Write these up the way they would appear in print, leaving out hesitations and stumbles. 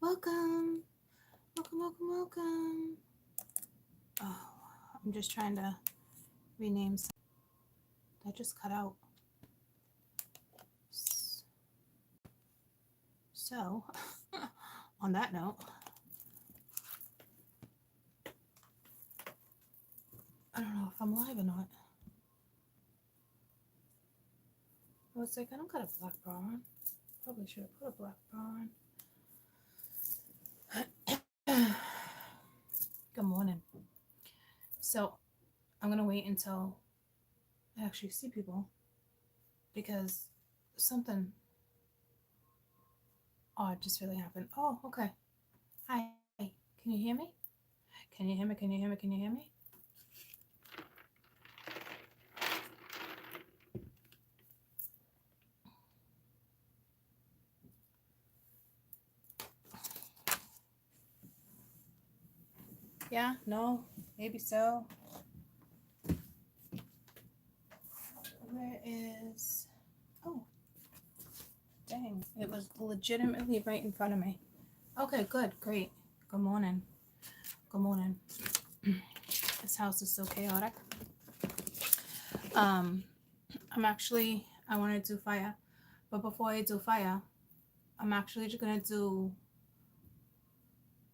Welcome, welcome. Oh, I'm just trying to rename some. That just cut out. So, on that note, I don't know if I'm live or not. I was like, I don't got a black bra on. Probably should have put a black bra on. Good morning. So, I'm going to wait until I actually see people because something odd just really happened. Oh, okay. Hi. Can you hear me? Can you hear me? Can you hear me? Can you hear me? Yeah, no, maybe so. Where is... Oh, dang. It was legitimately right in front of me. Okay, good, great. Good morning. Good morning. This house is so chaotic. I want to do fire. But before I do fire, I'm actually just going to do...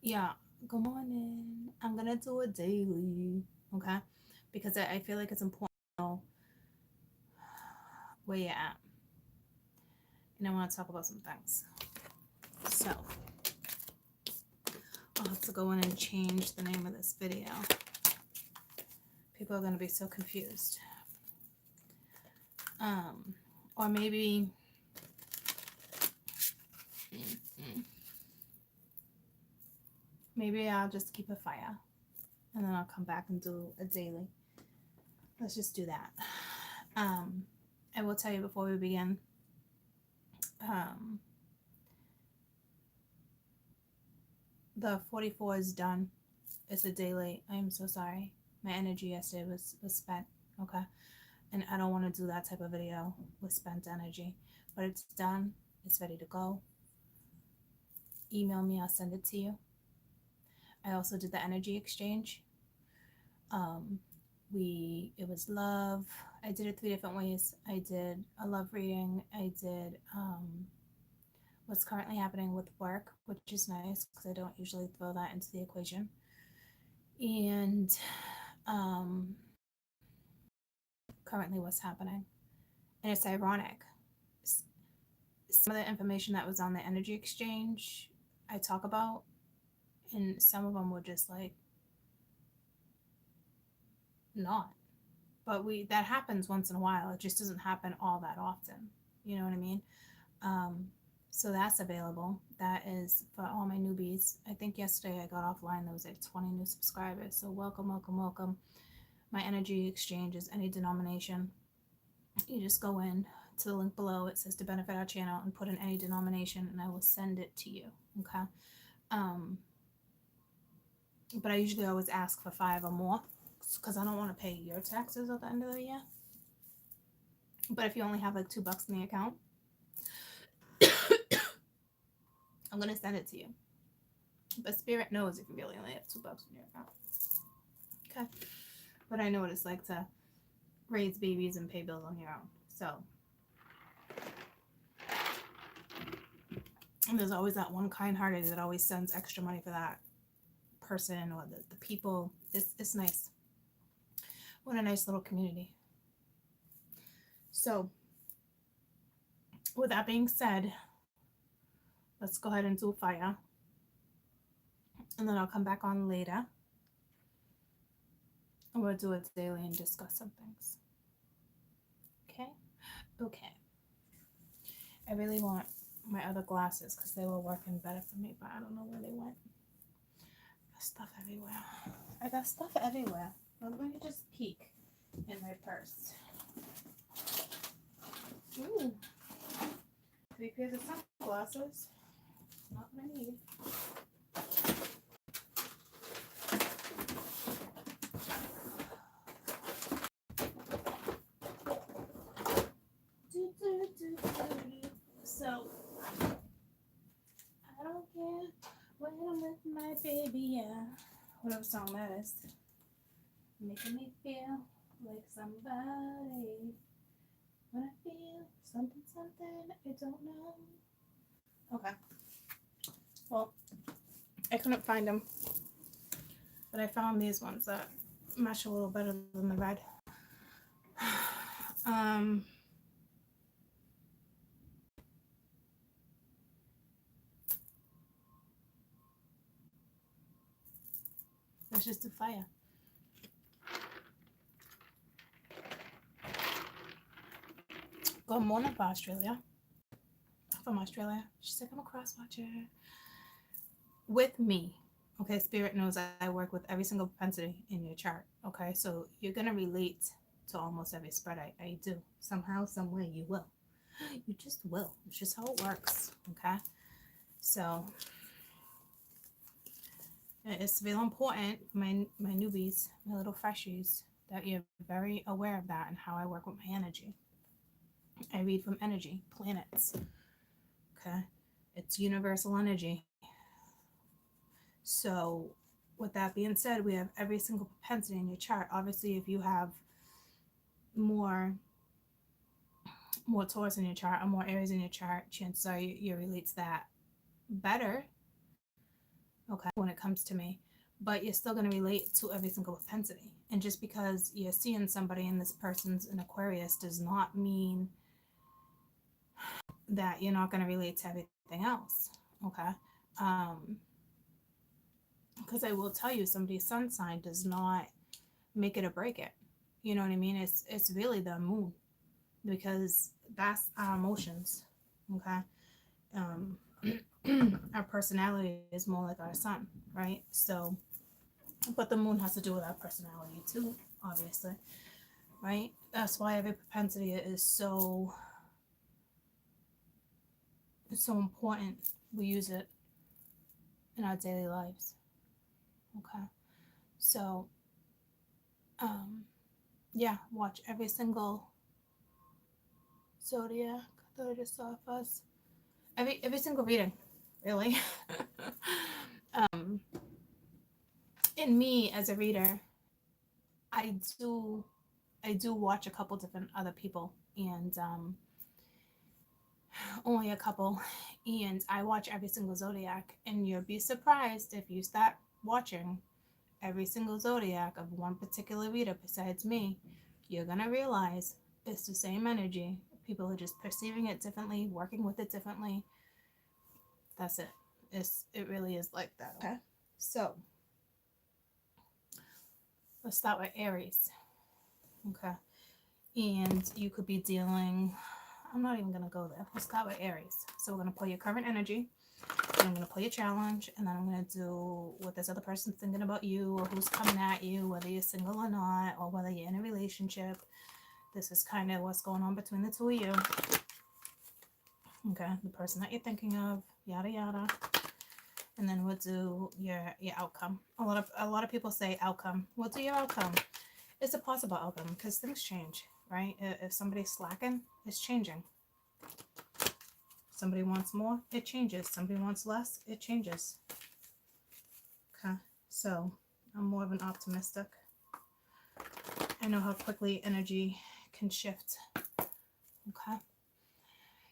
Yeah, good morning. I'm going to do a daily, okay? Because I feel like it's important to know where you're at. And I want to talk about some things. So, I'll have to go in and change the name of this video. People are going to be so confused. Or maybe... Maybe I'll just keep it fire. And then I'll come back and do a daily. Let's just do that. I will tell you before we begin. The 44 is done. It's a day late. I am so sorry. My energy yesterday was spent. Okay. And I don't want to do that type of video with spent energy. But it's done. It's ready to go. Email me. I'll send it to you. I also did the energy exchange. It was love. I did it 3 different ways. I did a love reading. I did what's currently happening with work, which is nice because I don't usually throw that into the equation. And currently what's happening. And it's ironic. Some of the information that was on the energy exchange I talk about, and some of them were just like not. But that happens once in a while. It just doesn't happen all that often. You know what I mean? So that's available. That is for all my newbies. I think yesterday I got offline. There was like 20 new subscribers. So welcome. My energy exchange is any denomination. You just go in to the link below. It says to benefit our channel and put in any denomination and I will send it to you. Okay. But I usually always ask for 5 or more because I don't want to pay your taxes at the end of the year. But if you only have like $2 in the account, I'm going to send it to you. But Spirit knows if you really only have $2 in your account. Okay. But I know what it's like to raise babies and pay bills on your own. So, and there's always that one kind-hearted that always sends extra money for that person or the people. It's nice. What a nice little community. So, with that being said, let's go ahead and do fire. And then I'll come back on later. And we'll do it daily and discuss some things. Okay. I really want my other glasses because they were working better for me, but I don't know where they went. I got stuff everywhere. Let me just peek in my purse. Ooh. 3 pairs of sunglasses. Not what I need. So, I don't care My baby, yeah. Whatever song that is. Making me feel like somebody. When I feel something, something I don't know. Okay. Well, I couldn't find them, but I found these ones that match a little better than the red. Um, let's just do fire. Good morning for Australia. From Australia. She's like, I'm a cross watcher. With me, okay, Spirit knows I work with every single propensity in your chart. Okay, so you're gonna relate to almost every spread I do. Somehow, some way you will. You just will. It's just how it works. Okay. So it's real important, my newbies, my little freshies, that you're very aware of that and how I work with my energy. I read from energy, planets. Okay. It's universal energy. So with that being said, we have every single propensity in your chart. Obviously, if you have more Taurus in your chart or more Aries in your chart, chances are you relate to that better, okay, when it comes to me. But you're still going to relate to every single propensity. And just because you're seeing somebody and this person's an Aquarius does not mean that you're not going to relate to everything else, okay? Because I will tell you, somebody's sun sign does not make it or break it. You know what I mean? It's really the moon, because that's our emotions, okay? Our personality is more like our sun, right? So, but the moon has to do with our personality too, obviously, right? That's why every propensity is so important. We use it in our daily lives, okay? So, yeah, watch every single zodiac that I just saw of us. Every single reading, really. um, in me as a reader, I do watch a couple different other people, and only a couple, and I watch every single zodiac, and you'll be surprised if you start watching every single zodiac of one particular reader besides me, you're gonna realize it's the same energy. People are just perceiving it differently, working with it differently. That's it. It really is like that. Okay. So let's start with Aries. Okay. And you could be dealing, I'm not even gonna go there. Let's start with Aries. So we're gonna pull your current energy, and I'm gonna pull your challenge, and then I'm gonna do what this other person's thinking about you, or who's coming at you, whether you're single or not, or whether you're in a relationship. This is kind of what's going on between the two of you. Okay, the person that you're thinking of, yada yada. And then we'll do your outcome. A lot of people say outcome. We'll do your outcome. It's a possible outcome because things change, right? If somebody's slacking, it's changing. Somebody wants more, it changes. Somebody wants less, it changes. Okay, so I'm more of an optimistic. I know how quickly energy can shift. Okay.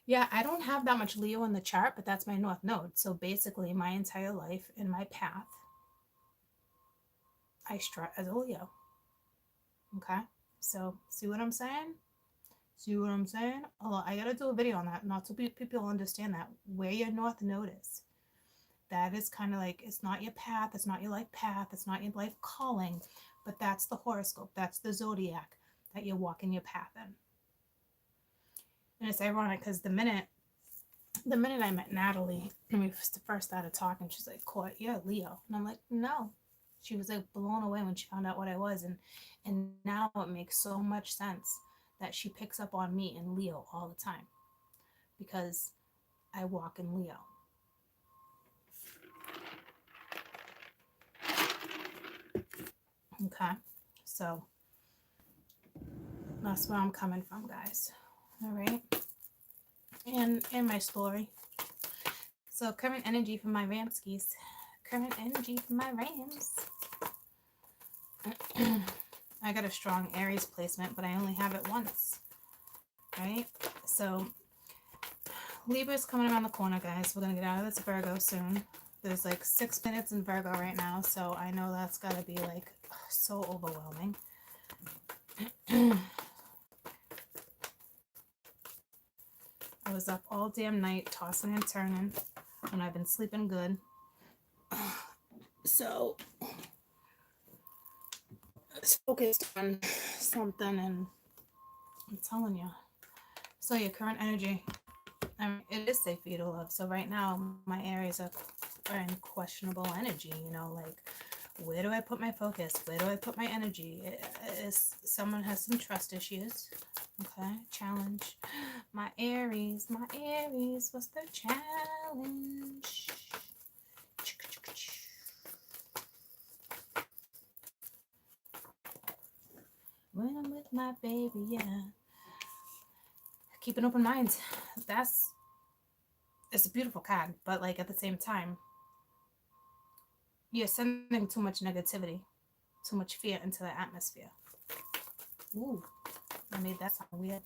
Yeah, I don't have that much Leo in the chart, but that's my North Node. So basically, my entire life in my path, I strut as a Leo. Okay, so see what I'm saying? See what I'm saying? Oh, I gotta do a video on that, not so people understand that where your North Node is. That is kind of like, it's not your path, it's not your life path, it's not your life calling, but that's the horoscope, that's the zodiac that you're walking your path in. And it's ironic because the minute I met Natalie and we first started talking, she's like, "Court, you're a Leo," and I'm like, "No." She was like blown away when she found out what I was, and now it makes so much sense that she picks up on me in Leo all the time because I walk in Leo. Okay, so that's where I'm coming from, guys. All right, and my story. So current energy for my Ramskis. current energy for my Rams. I got a strong Aries placement, but I only have it once, right? So Libra's coming around the corner, guys. We're going to get out of this Virgo soon. There's like 6 minutes in Virgo right now, so I know that's got to be like so overwhelming. I was up all damn night tossing and turning when I've been sleeping good. So I was focused on something, and I'm telling you. So your current energy, I mean, it is safe for you to love. So right now, my Aries are in questionable energy. You know, like, where do I put my focus? Where do I put my energy? Someone has some trust issues. Okay, challenge. My Aries, what's their challenge? When I'm with my baby, yeah. Keep an open mind. It's a beautiful card, but like at the same time, you're sending too much negativity, too much fear into the atmosphere. Ooh, I made that sound weird.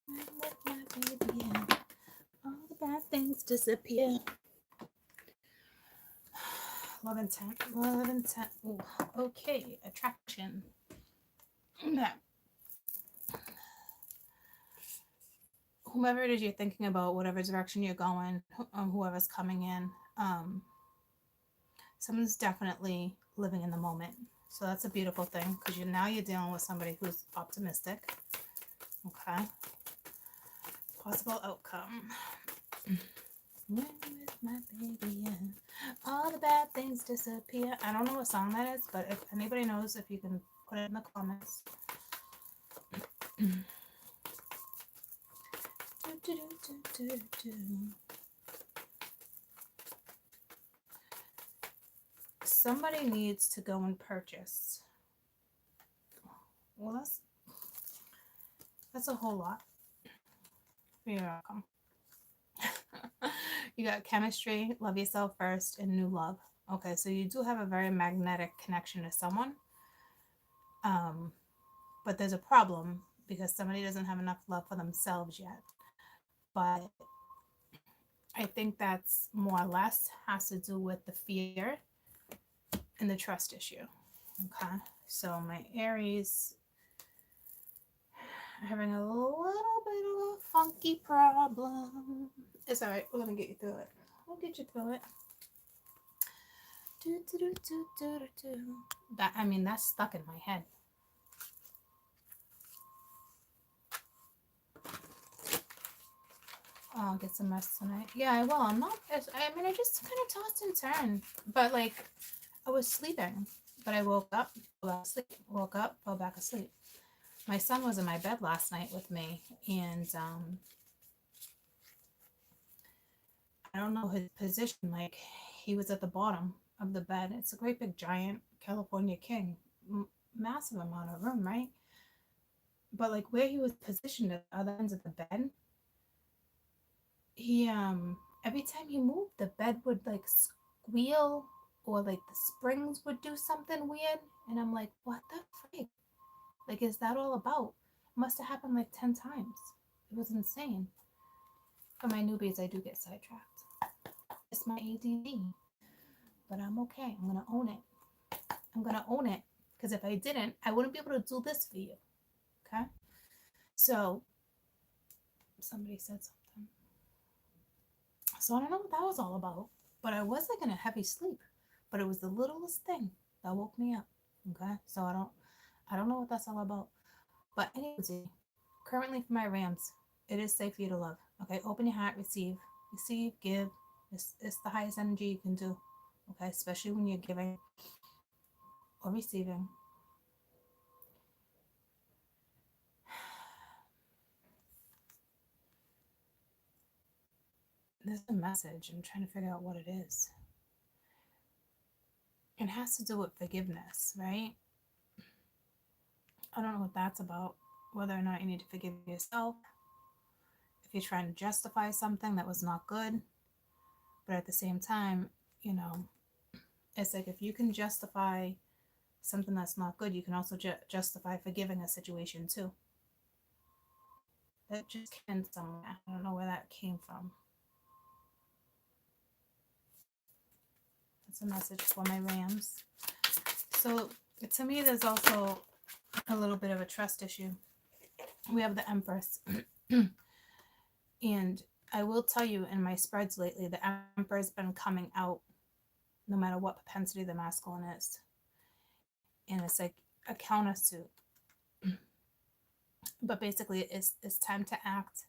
With my baby, yeah. All the bad things disappear. Love intent. Ooh, okay, attraction. Yeah. Whomever it is you're thinking about, whatever direction you're going, whoever's coming in, someone's definitely living in the moment. So that's a beautiful thing, because now you're dealing with somebody who's optimistic. Okay. Possible outcome. When with my baby, yeah. All the bad things disappear. I don't know what song that is, but if anybody knows, if you can put it in the comments. Somebody needs to go and purchase. Well, that's a whole lot. You're welcome. You got chemistry, love yourself first, and new love. Okay, so you do have a very magnetic connection to someone. But there's a problem because somebody doesn't have enough love for themselves yet. But I think that's more or less has to do with the fear and the trust issue. Okay, so my Aries having a little bit of a funky problem. It's all right. We're gonna get you through it. We'll get you through it. That's stuck in my head. Oh, I'll get some rest tonight. Yeah, I will. I just kind of tossed and turned. But, like, I was sleeping. But I woke up, fell back asleep. Woke up, fell back asleep. My son was in my bed last night with me. And, I don't know his position. Like, he was at the bottom of the bed. It's a great big giant California king. Massive amount of room, right? But, like, where he was positioned at the other ends of the bed, he every time he moved the bed would like squeal, or like the springs would do something weird, and I'm like, what the freak, like, is that all about? It must have happened like 10 times. It was insane. For my newbies, I do get sidetracked. It's my ADD, but I'm okay. I'm gonna own it, because if I didn't, I wouldn't be able to do this for you. Okay, so somebody said something. So I don't know what that was all about, but I was like in a heavy sleep, but it was the littlest thing that woke me up. Okay, so I don't know what that's all about. But anyways, currently for my Rams, it is safe for you to love. Okay, open your heart, receive, give. It's the highest energy you can do. Okay, especially when you're giving or receiving. There's a message. I'm trying to figure out what it is. It has to do with forgiveness, right? I don't know what that's about. Whether or not you need to forgive yourself, if you're trying to justify something that was not good, but at the same time, you know, it's like if you can justify something that's not good, you can also justify forgiving a situation too. That just came in somewhere. I don't know where that came from. That's a message for my Rams. So to me, there's also a little bit of a trust issue. We have the Empress. And I will tell you, in my spreads lately, the Emperor's been coming out no matter what propensity the masculine is. And it's like a countersuit. But basically, it's time to act.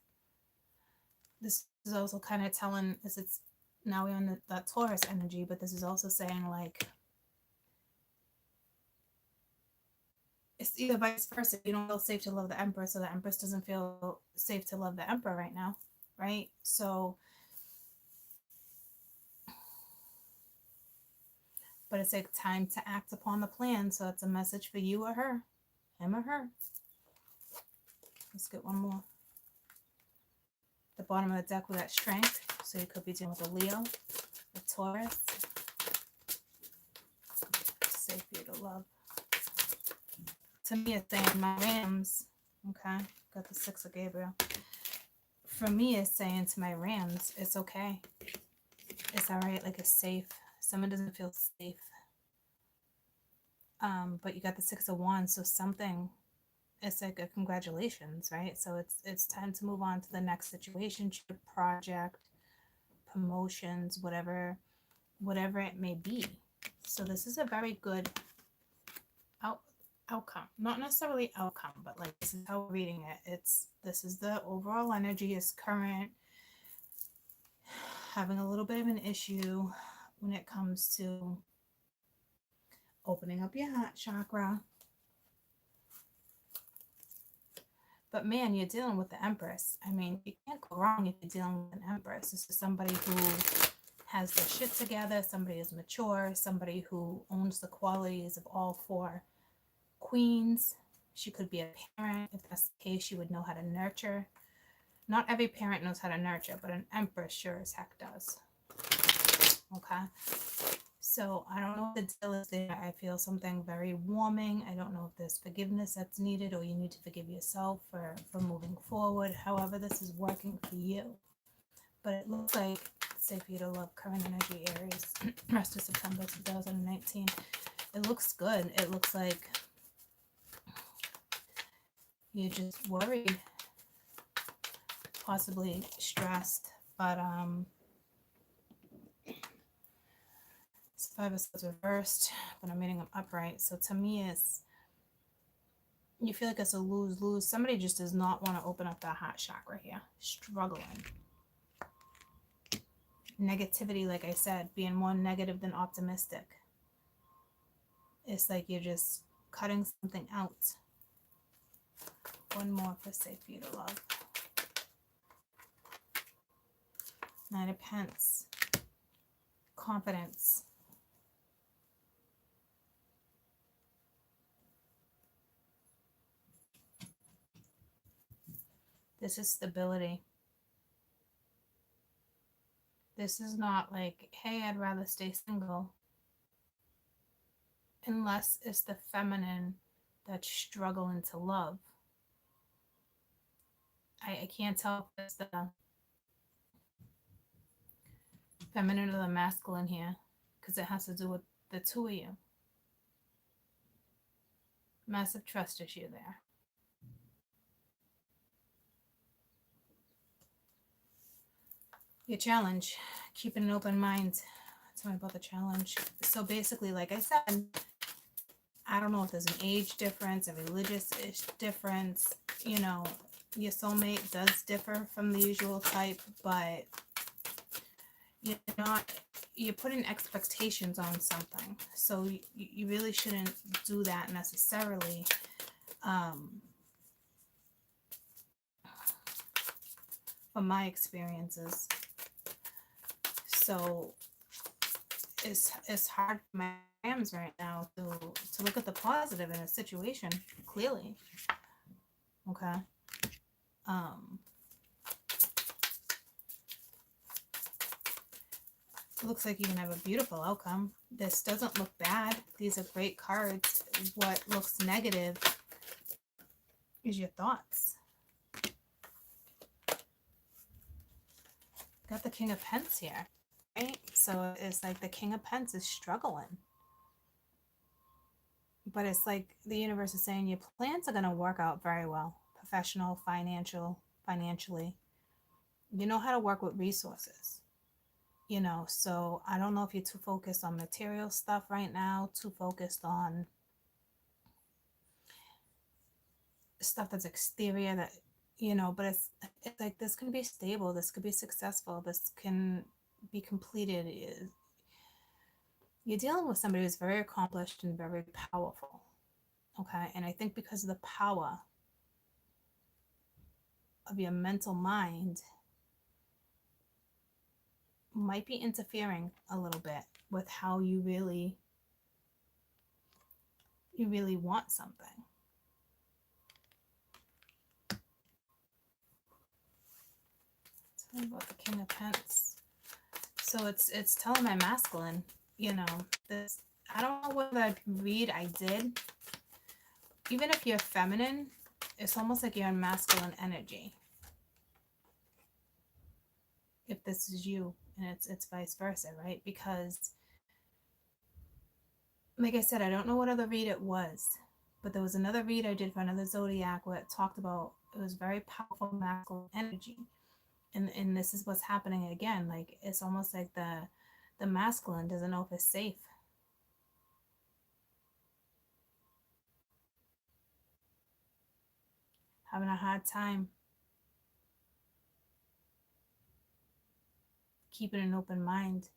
This is also kind of telling us it's now we're on that Taurus energy, but this is also saying like it's either vice versa. You don't feel safe to love the Empress, so the Empress doesn't feel safe to love the Emperor right now, right? So, but it's like time to act upon the plan. So it's a message for you or her, him or her. Let's get one more. The bottom of the deck with that strength. So you could be dealing with a Leo, a Taurus. Safe for you to love. To me, it's saying my Rams. Okay, got the Six of Gabriel. For me, it's saying to my Rams, it's okay. It's all right. Like it's safe. Someone doesn't feel safe. But you got the Six of Wands, so something. It's like a congratulations, right? So it's time to move on to the next situation, project, promotions, whatever it may be. So this is a very good outcome. Not necessarily outcome, but like this is how we're reading it. This is the overall energy is current, having a little bit of an issue when it comes to opening up your heart chakra. But man, you're dealing with the Empress. I mean, you can't go wrong if you're dealing with an Empress. This is somebody who has their shit together, somebody who's mature, somebody who owns the qualities of all four queens. She could be a parent. If that's the case, she would know how to nurture. Not every parent knows how to nurture, but an Empress sure as heck does. Okay? So I don't know if the deal is there. I feel something very warming. I don't know if there's forgiveness that's needed or you need to forgive yourself for moving forward. However, this is working for you. But it looks like it's safe for you to love current energy, Aries. Rest of September 2019. It looks good. It looks like you're just worried, possibly stressed, but it's Five of Swords reversed, but I'm reading them upright. So to me, it's you feel like it's a lose-lose. Somebody just does not want to open up that heart chakra here. Struggling. Negativity, like I said, being more negative than optimistic. It's like you're just cutting something out. One more for safe for you to love. Knight of Pentacles. Confidence. This is stability. This is not like, hey, I'd rather stay single. Unless it's the feminine that's struggling to love. I can't tell if it's the feminine or the masculine here because it has to do with the two of you. Massive trust issue there. Your challenge, keeping an open mind. Tell me about the challenge. So basically, like I said, I don't know if there's an age difference, a religious difference. You know, your soulmate does differ from the usual type, but you're putting expectations on something. So you really shouldn't do that necessarily. From my experiences. So it's hard for my Rams right now to look at the positive in a situation clearly. Okay. It looks like you can have a beautiful outcome. This doesn't look bad. These are great cards. What looks negative is your thoughts. Got the King of Pence here, right? So it's like the King of Pence is struggling. But it's like the universe is saying your plans are going to work out very well. Professional, financially. You know how to work with resources. So I don't know if you're too focused on material stuff right now, too focused on stuff that's exterior that, but it's like this can be stable, this could be successful, this can be completed. You're dealing with somebody who's very accomplished and very powerful. Okay. And I think because of the power of your mental mind might be interfering a little bit with how you really want something. Tell me about the King of Pence. So it's telling my masculine, this. I don't know whether read I did. Even if you're feminine, it's almost like you're in masculine energy. If this is you, and it's vice versa, right? Because, like I said, I don't know what other read it was, but there was another read I did for another zodiac where it talked about it was very powerful masculine energy, and this is what's happening again. Like it's almost like the masculine doesn't know if it's safe. Having a hard time keeping an open mind.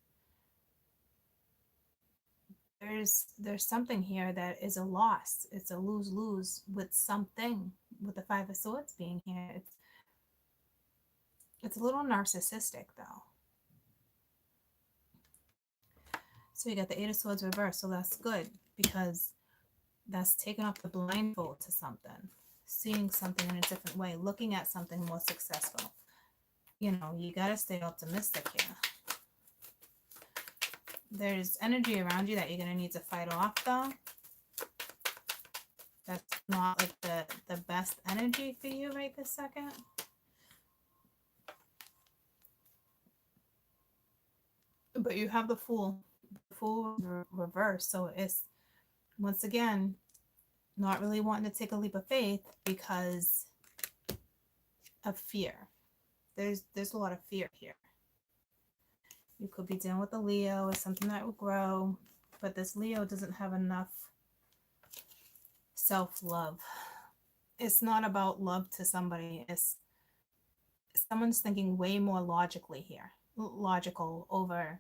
There's something here that is a loss. It's a lose-lose with something, with the Five of Swords being here. It's a little narcissistic though. So you got the Eight of Swords reversed, so that's good because that's taking off the blindfold to something, seeing something in a different way, looking at something more successful. You got to stay optimistic here. There's energy around you that you're going to need to fight off though. That's not like the best energy for you right this second. But you have the Fool reverse. So it's, once again, not really wanting to take a leap of faith because of fear. There's a lot of fear here. You could be dealing with a Leo or something that will grow, but this Leo doesn't have enough self-love. It's not about love to somebody. It's someone's thinking way more logically here. Logical over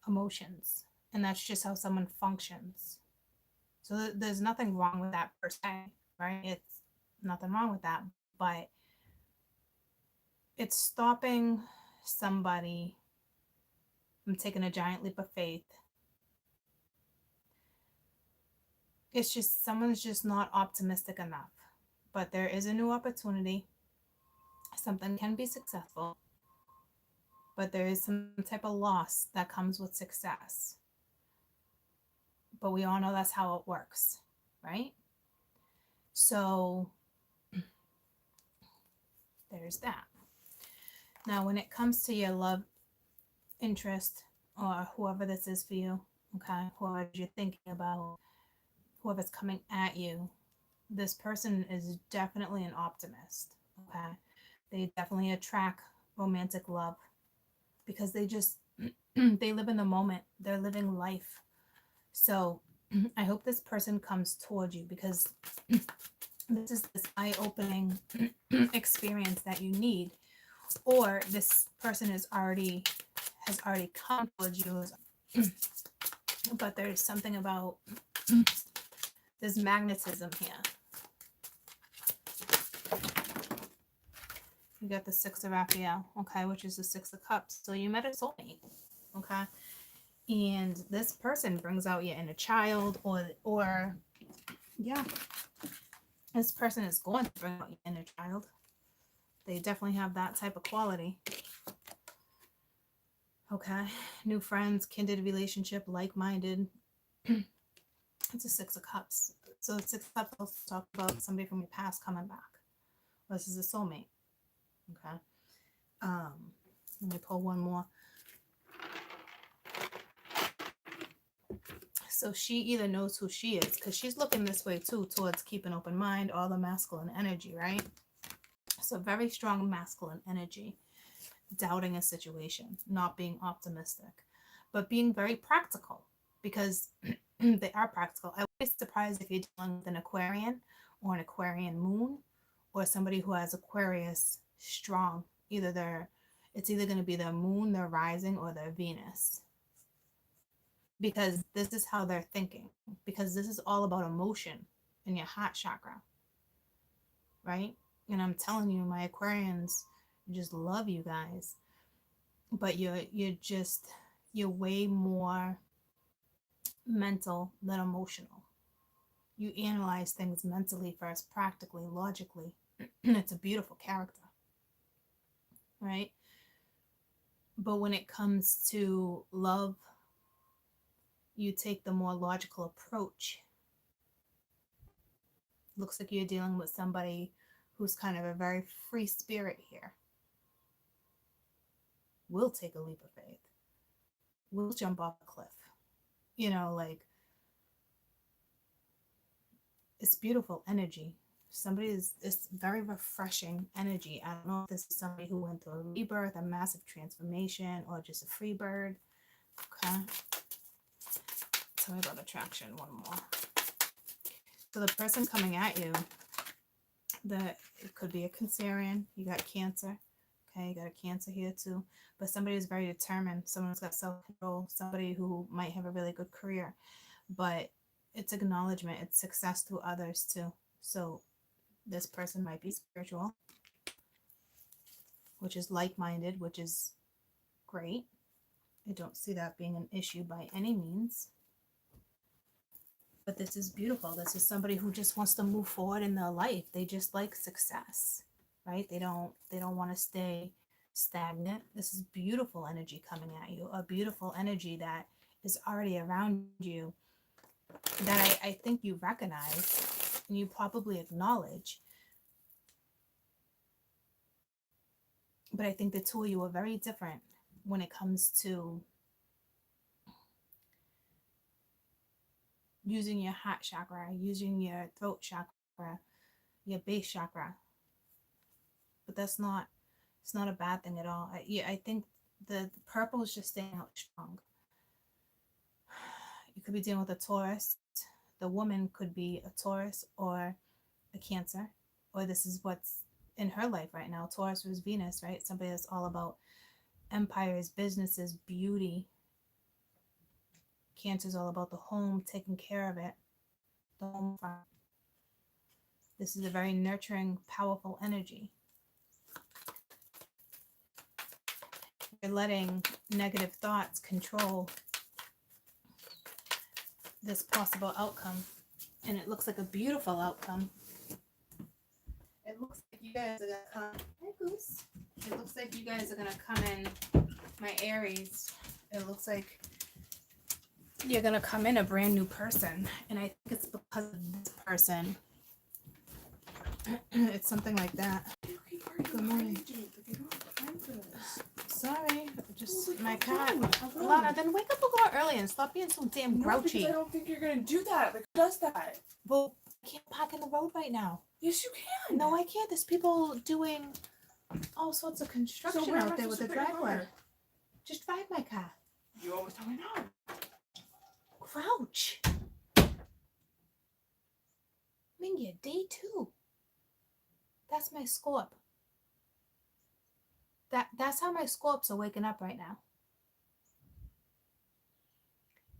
emotions. And that's just how someone functions. So there's nothing wrong with that per se, right? It's nothing wrong with that, but it's stopping somebody from taking a giant leap of faith. It's just someone's just not optimistic enough. But there is a new opportunity. Something can be successful, but there is some type of loss that comes with success. But we all know that's how it works, right? So there's that. Now, when it comes to your love interest or whoever this is for you, okay, whoever you're thinking about, whoever's coming at you, this person is definitely an optimist, okay? They definitely attract romantic love because they just, they live in the moment. They're living life. So I hope this person comes towards you because this is this eye-opening experience that you need, or this person has already come towards you, but there's something about this magnetism here. You got the Six of Raphael, okay, which is the Six of Cups. So you met a soulmate, okay, and this person brings out your inner child, or yeah, this person is going to bring out your inner child. They definitely have that type of quality. Okay. New friends, kindred relationship, like-minded. It's a Six of Cups. So Six of Cups also talk about somebody from your past coming back. This is a soulmate. Okay. Um, Let me pull one more. So she either knows who she is, because she's looking this way too, towards keep an open mind, all the masculine energy, right? So very strong masculine energy, doubting a situation, not being optimistic, but being very practical, because they are practical. I would be surprised if you're dealing with an Aquarian or an Aquarian moon, or somebody who has Aquarius strong. It's either going to be their moon, their rising, or their Venus, because this is how they're thinking, because this is all about emotion in your heart chakra, right? And I'm telling you, my Aquarians just love you guys, but you're way more mental than emotional. You analyze things mentally first, practically, logically. It's a beautiful character, right? But when it comes to love, you take the more logical approach. Looks like you're dealing with somebody who's kind of a very free spirit here. Will take a leap of faith. Will jump off a cliff. Like, it's beautiful energy. It's very refreshing energy. I don't know if this is somebody who went through a rebirth, a massive transformation, or just a free bird. Okay. Tell me about attraction one more. So the person coming at you, it could be a Cancerian. You got Cancer. Okay, you got a Cancer here too. But somebody who's very determined, someone who's got self-control, somebody who might have a really good career. But it's acknowledgement, it's success through others too. So this person might be spiritual, which is like-minded, which is great. I don't see that being an issue by any means. But this is beautiful. This is somebody who just wants to move forward in their life. They just like success, right? They don't want to stay stagnant. This is beautiful energy coming at you. A beautiful energy that is already around you, that I think you recognize and you probably acknowledge. But I think the two of you are very different when it comes to using your heart chakra, using your throat chakra, your base chakra. But it's not a bad thing at all. I think the purple is just staying out strong. You could be dealing with a Taurus. The woman could be a Taurus or a Cancer, or this is what's in her life right now. Taurus was Venus, right? Somebody that's all about empires, businesses, beauty. Cancer is all about the home, taking care of it, the home front. This is a very nurturing, powerful energy. You're letting negative thoughts control this possible outcome, and it looks like a beautiful outcome. It looks like you guys are gonna come. Hey, Goose. It looks like you guys are gonna come in, my Aries. It looks like you're gonna come in a brand new person, and I think it's because of this person. It's something like that. Good morning. Sorry, just my cat. Lana, then wake up a little early and stop being so damn grouchy. No, I don't think you're gonna do that. Like, who does that? Well, I can't park in the road right now. Yes, you can. No, I can't. There's people doing all sorts of construction out there with the driveway. Just drive my car. You always tell me no. Crouch. Mingy, day 2. That's my Scorp. That's how my Scorps are waking up right now.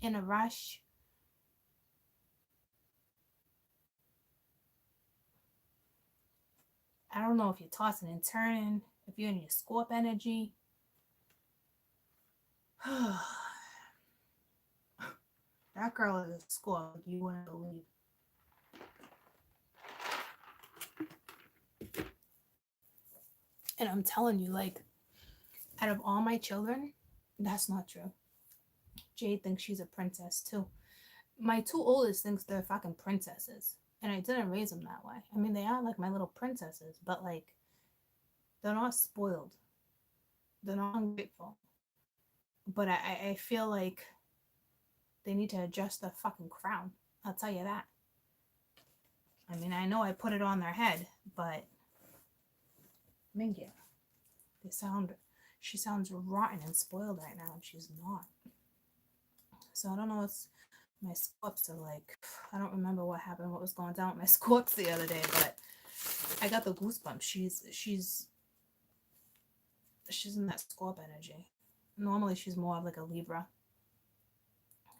In a rush. I don't know if you're tossing and turning, if you're in your Scorp energy. That girl is a Scorp, you wouldn't believe. And I'm telling you, like, out of all my children, That's not true. Jade thinks she's a princess too. My two oldest thinks they're fucking princesses. And I didn't raise them that way. I mean, they are like my little princesses, but like, they're not spoiled. They're not ungrateful. But I feel like they need to adjust the fucking crown. I'll tell you that. I mean, I know I put it on their head, but Mingy, they sound, she sounds rotten and spoiled right now, and she's not. So I don't know what's my scorps are like. I don't remember what happened, what was going down with my scorps the other day, but I got the goosebumps. She's in that scorp energy. Normally she's more of like a Libra.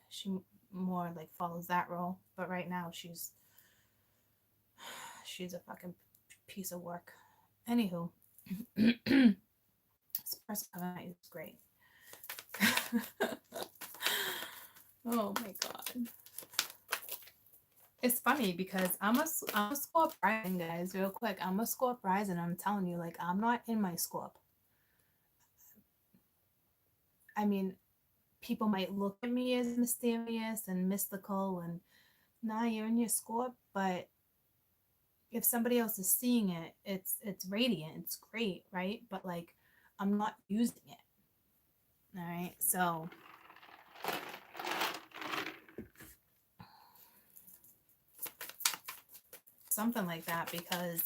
She more like follows that role, but right now she's a fucking piece of work. Anywho, this person coming at you is great. Oh my god. It's funny because I'm a Scorp rising, guys, real quick. I'm a Scorp rising. I'm telling you, like, I'm not in my Scorp. I mean, people might look at me as mysterious and mystical and, nah, you're in your Scorp, but if somebody else is seeing it, it's radiant, it's great, right? But like, I'm not using it. All right. So something like that, because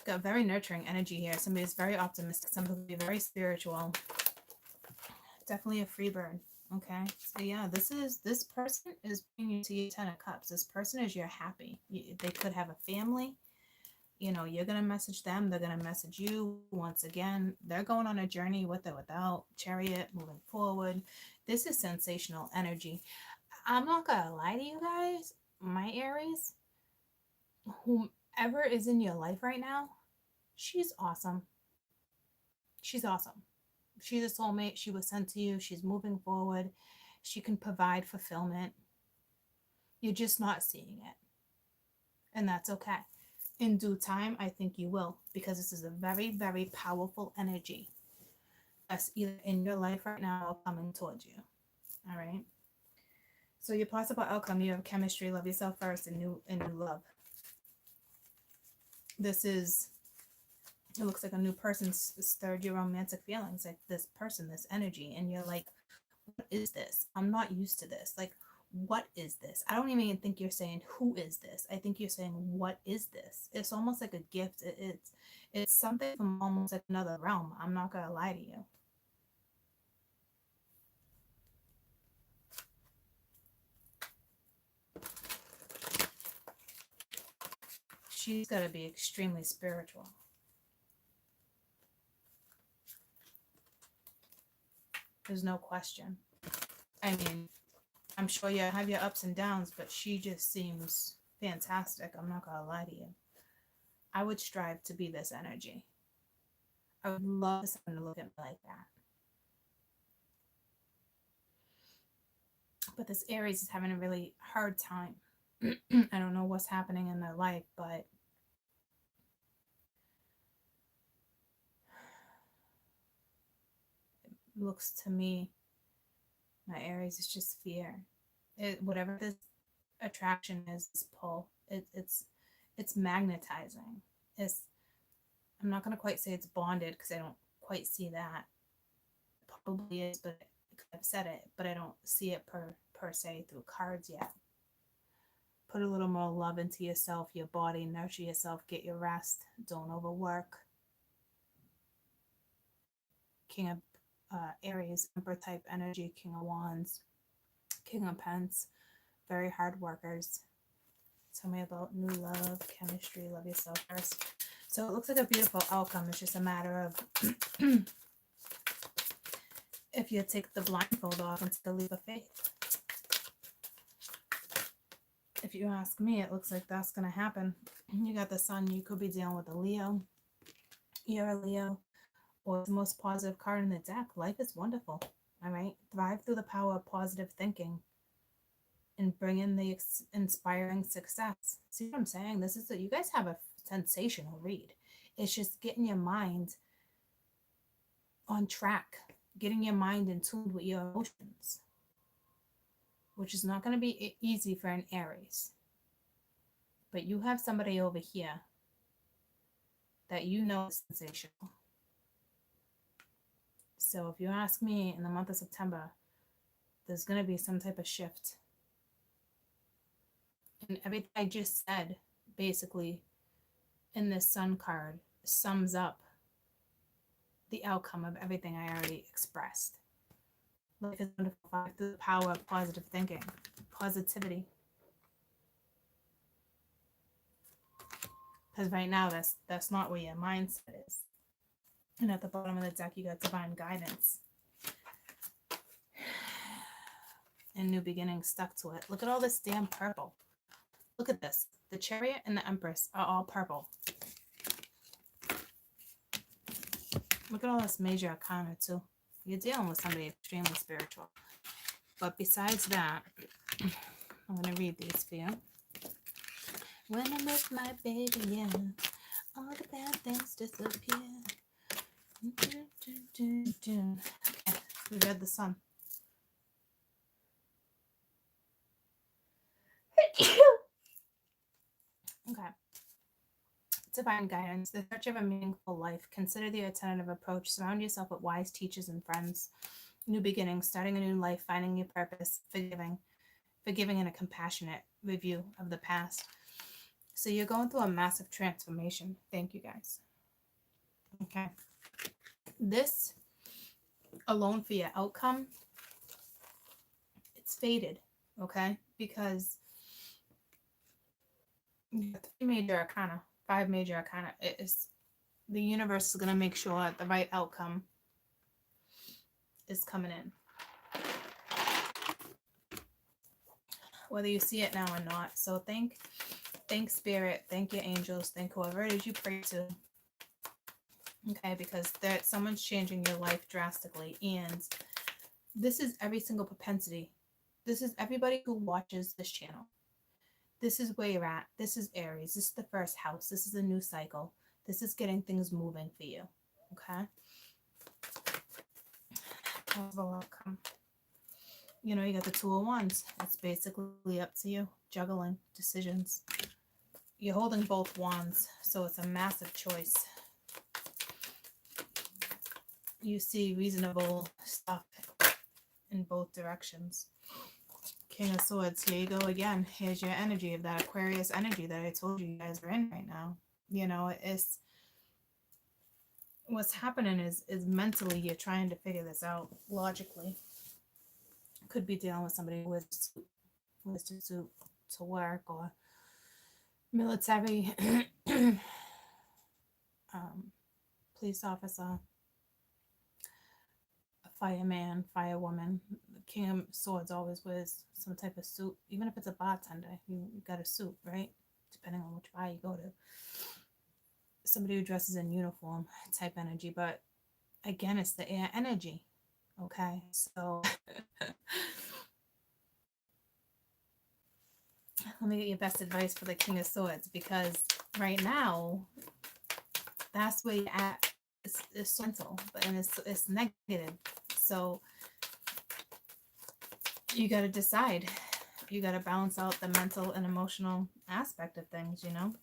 got very nurturing energy here. Somebody's very optimistic, somebody very spiritual. Definitely a free bird. Okay. So yeah, this person is bringing you to your 10 of Cups. This person is your happy. They could have a family. You know, you're going to message them. They're going to message you once again. They're going on a journey with or without Chariot, moving forward. This is sensational energy. I'm not going to lie to you guys, my Aries, whomever is in your life right now, she's awesome. She's awesome. She's a soulmate. She was sent to you. She's moving forward. She can provide fulfillment. You're just not seeing it. And that's okay. In due time, I think you will, because this is a very, very powerful energy that's either in your life right now or coming towards you. All right. So your possible outcome, you have chemistry, love yourself first, and new love. This is, it looks like a new person's stirred your romantic feelings, like this person, this energy, and you're like, what is this? I'm not used to this. Like, what is this? I don't even think you're saying who is this. I think you're saying what is this? It's almost like a gift. It's something from almost like another realm. I'm not gonna lie to you. She's gotta be extremely spiritual. There's no question. I mean, I'm sure you have your ups and downs, but she just seems fantastic. I'm not gonna lie to you. I would strive to be this energy. I would love someone to look at me like that. But this Aries is having a really hard time. I don't know what's happening in their life, but it looks to me, my Aries is just fear. Whatever this attraction is, this pull, it's magnetizing. It's, I'm not gonna quite say it's bonded because I don't quite see that. It probably is, but I've said it, but I don't see it per se through cards yet. Put a little more love into yourself, your body, nurture yourself, get your rest, don't overwork. King of Aries, Emperor type energy, King of Wands, King of Pence, very hard workers. Tell me about new love, chemistry, love yourself first. So it looks like a beautiful outcome. It's just a matter of if you take the blindfold off and take the leap of faith. If you ask me, it looks like that's going to happen. You got the sun. You could be dealing with a Leo. You're a Leo. Or the most positive card in the deck. Life is wonderful. All right. Thrive through the power of positive thinking and bring in the inspiring success. See what I'm saying? This is you guys have a sensational read. It's just getting your mind on track. getting your mind in tune with your emotions, which is not going to be easy for an Aries. But you have somebody over here that you know is sensational. So if you ask me, in the month of September, there's going to be some type of shift. And everything I just said, basically, in this Sun card, sums up the outcome of everything I already expressed. Life is wonderful through the power of positive thinking, positivity. Because right now, that's not where your mindset is. And at the bottom of the deck, you got divine guidance and new beginnings stuck to it. Look at all this damn purple. Look at this. The Chariot and the Empress are all purple. Look at all this major arcana too. You're dealing with somebody extremely spiritual. But besides that, I'm going to read these for you. When I'm with my baby, yeah, all the bad things disappear. Okay, we read the Sun. Okay. Divine guidance, the search of a meaningful life. Consider the alternative approach. Surround yourself with wise teachers and friends. New beginnings, starting a new life, finding your purpose, forgiving, and a compassionate review of the past. So you're going through a massive transformation. Thank you, guys. Okay. This alone for your outcome, it's faded, okay? Because you got 3 major arcana, 5 major arcana. The universe is going to make sure that the right outcome is coming in. Whether you see it now or not. So thank Spirit, thank your angels, thank whoever it is you pray to. Okay, because someone's changing your life drastically. And this is every single propensity. This is everybody who watches this channel. This is where you're at. This is Aries. This is the first house. This is a new cycle. This is getting things moving for you. Okay? Possible outcome. You know, you got the 2 of Wands. It's basically up to you. Juggling decisions. You're holding both wands, so it's a massive choice. You see reasonable stuff in both directions. King of Swords, here you go again. Here's your energy of that Aquarius energy that I told you guys are in right now. You know, it's what's happening is mentally you're trying to figure this out logically. Could be dealing with somebody who is to work, or military, police officer, a fireman, firewoman. The King of Swords always wears some type of suit. Even if it's a bartender, you got a suit, right? Depending on which fire you go to. Somebody who dresses in uniform type energy. But again, it's the air energy. Okay, so let me get your best advice for the King of Swords, because right now that's where you're at. It's mental, and it's negative. So you got to decide. You got to balance out the mental and emotional aspect of things, you know.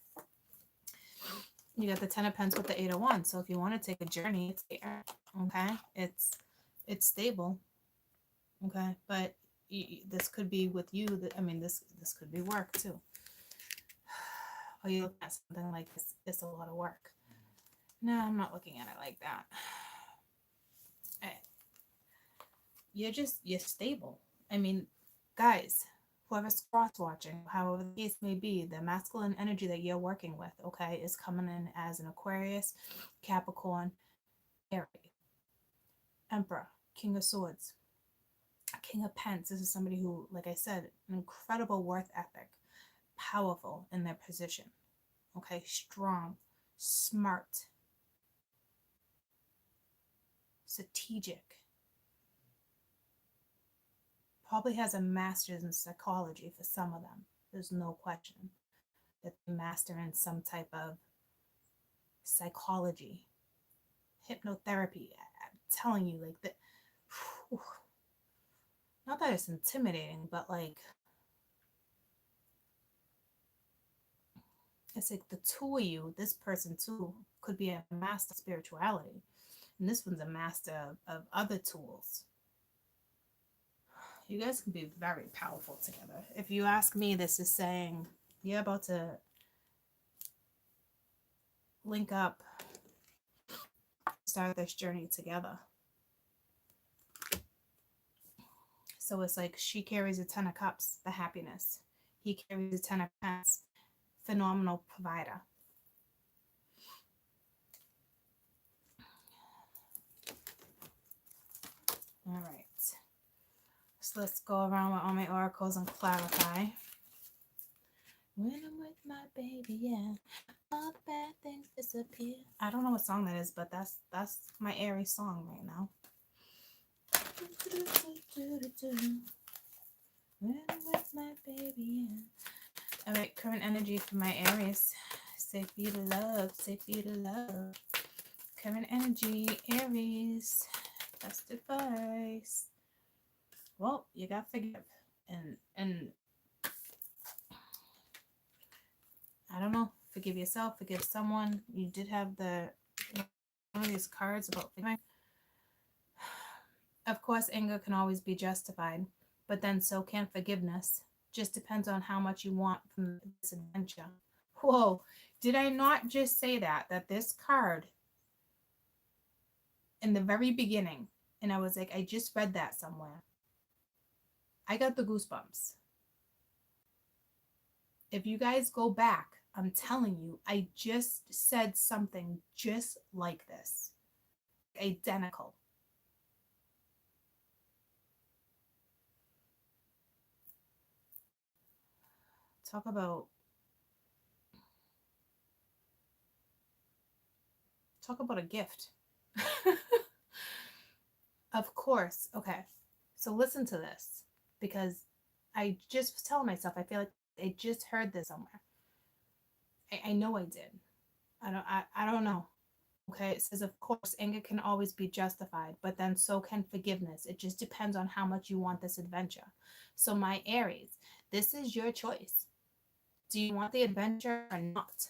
You got the 10 of Pentacles with the 8 of Wands. So if you want to take a journey, it's there. Okay, it's stable. Okay, but this could be with you. I mean, this could be work too. Or you look at something like this. It's a lot of work. No, I'm not looking at it like that. You're stable. I mean, guys, whoever's cross-watching, however the case may be, the masculine energy that you're working with, okay, is coming in as an Aquarius, Capricorn, Aries, Emperor, King of Swords, King of Pentacles. This is somebody who, like I said, an incredible worth ethic, powerful in their position, okay, strong, smart, strategic, probably has a master's in psychology for some of them. There's no question that they master in some type of psychology, hypnotherapy. I'm telling you, like that, that it's intimidating, but like it's like the two of you, this person too, could be a master of spirituality. And this one's a master of other tools. You guys can be very powerful together. If you ask me, this is saying you're about to link up, start this journey together. So it's like she carries a 10 of cups, the happiness. He carries a 10 of pence, phenomenal provider. All right. So let's go around with all my oracles and clarify. When I'm with my baby, yeah, all the bad things disappear. I don't know what song that is, but that's my Aries song right now. When I'm with my baby, yeah. All right, current energy for my Aries. Say for you to love, say for you to love. Current energy, Aries. Best advice. Well, you got to forgive. And I don't know, forgive yourself, forgive someone. You did have one of these cards about forgiving. Of course, anger can always be justified, but then so can forgiveness. Just depends on how much you want from this adventure. Whoa, did I not just say that this card in the very beginning, and I was like, I just read that somewhere. I got the goosebumps. If you guys go back, I'm telling you, I just said something just like this. Identical. Talk about a gift. Of course. Okay. So listen to this, because I just was telling myself, I feel like I just heard this somewhere. I know I did. I don't know. Okay. It says, of course, anger can always be justified, but then so can forgiveness. It just depends on how much you want this adventure. So my Aries, this is your choice. Do you want the adventure or not?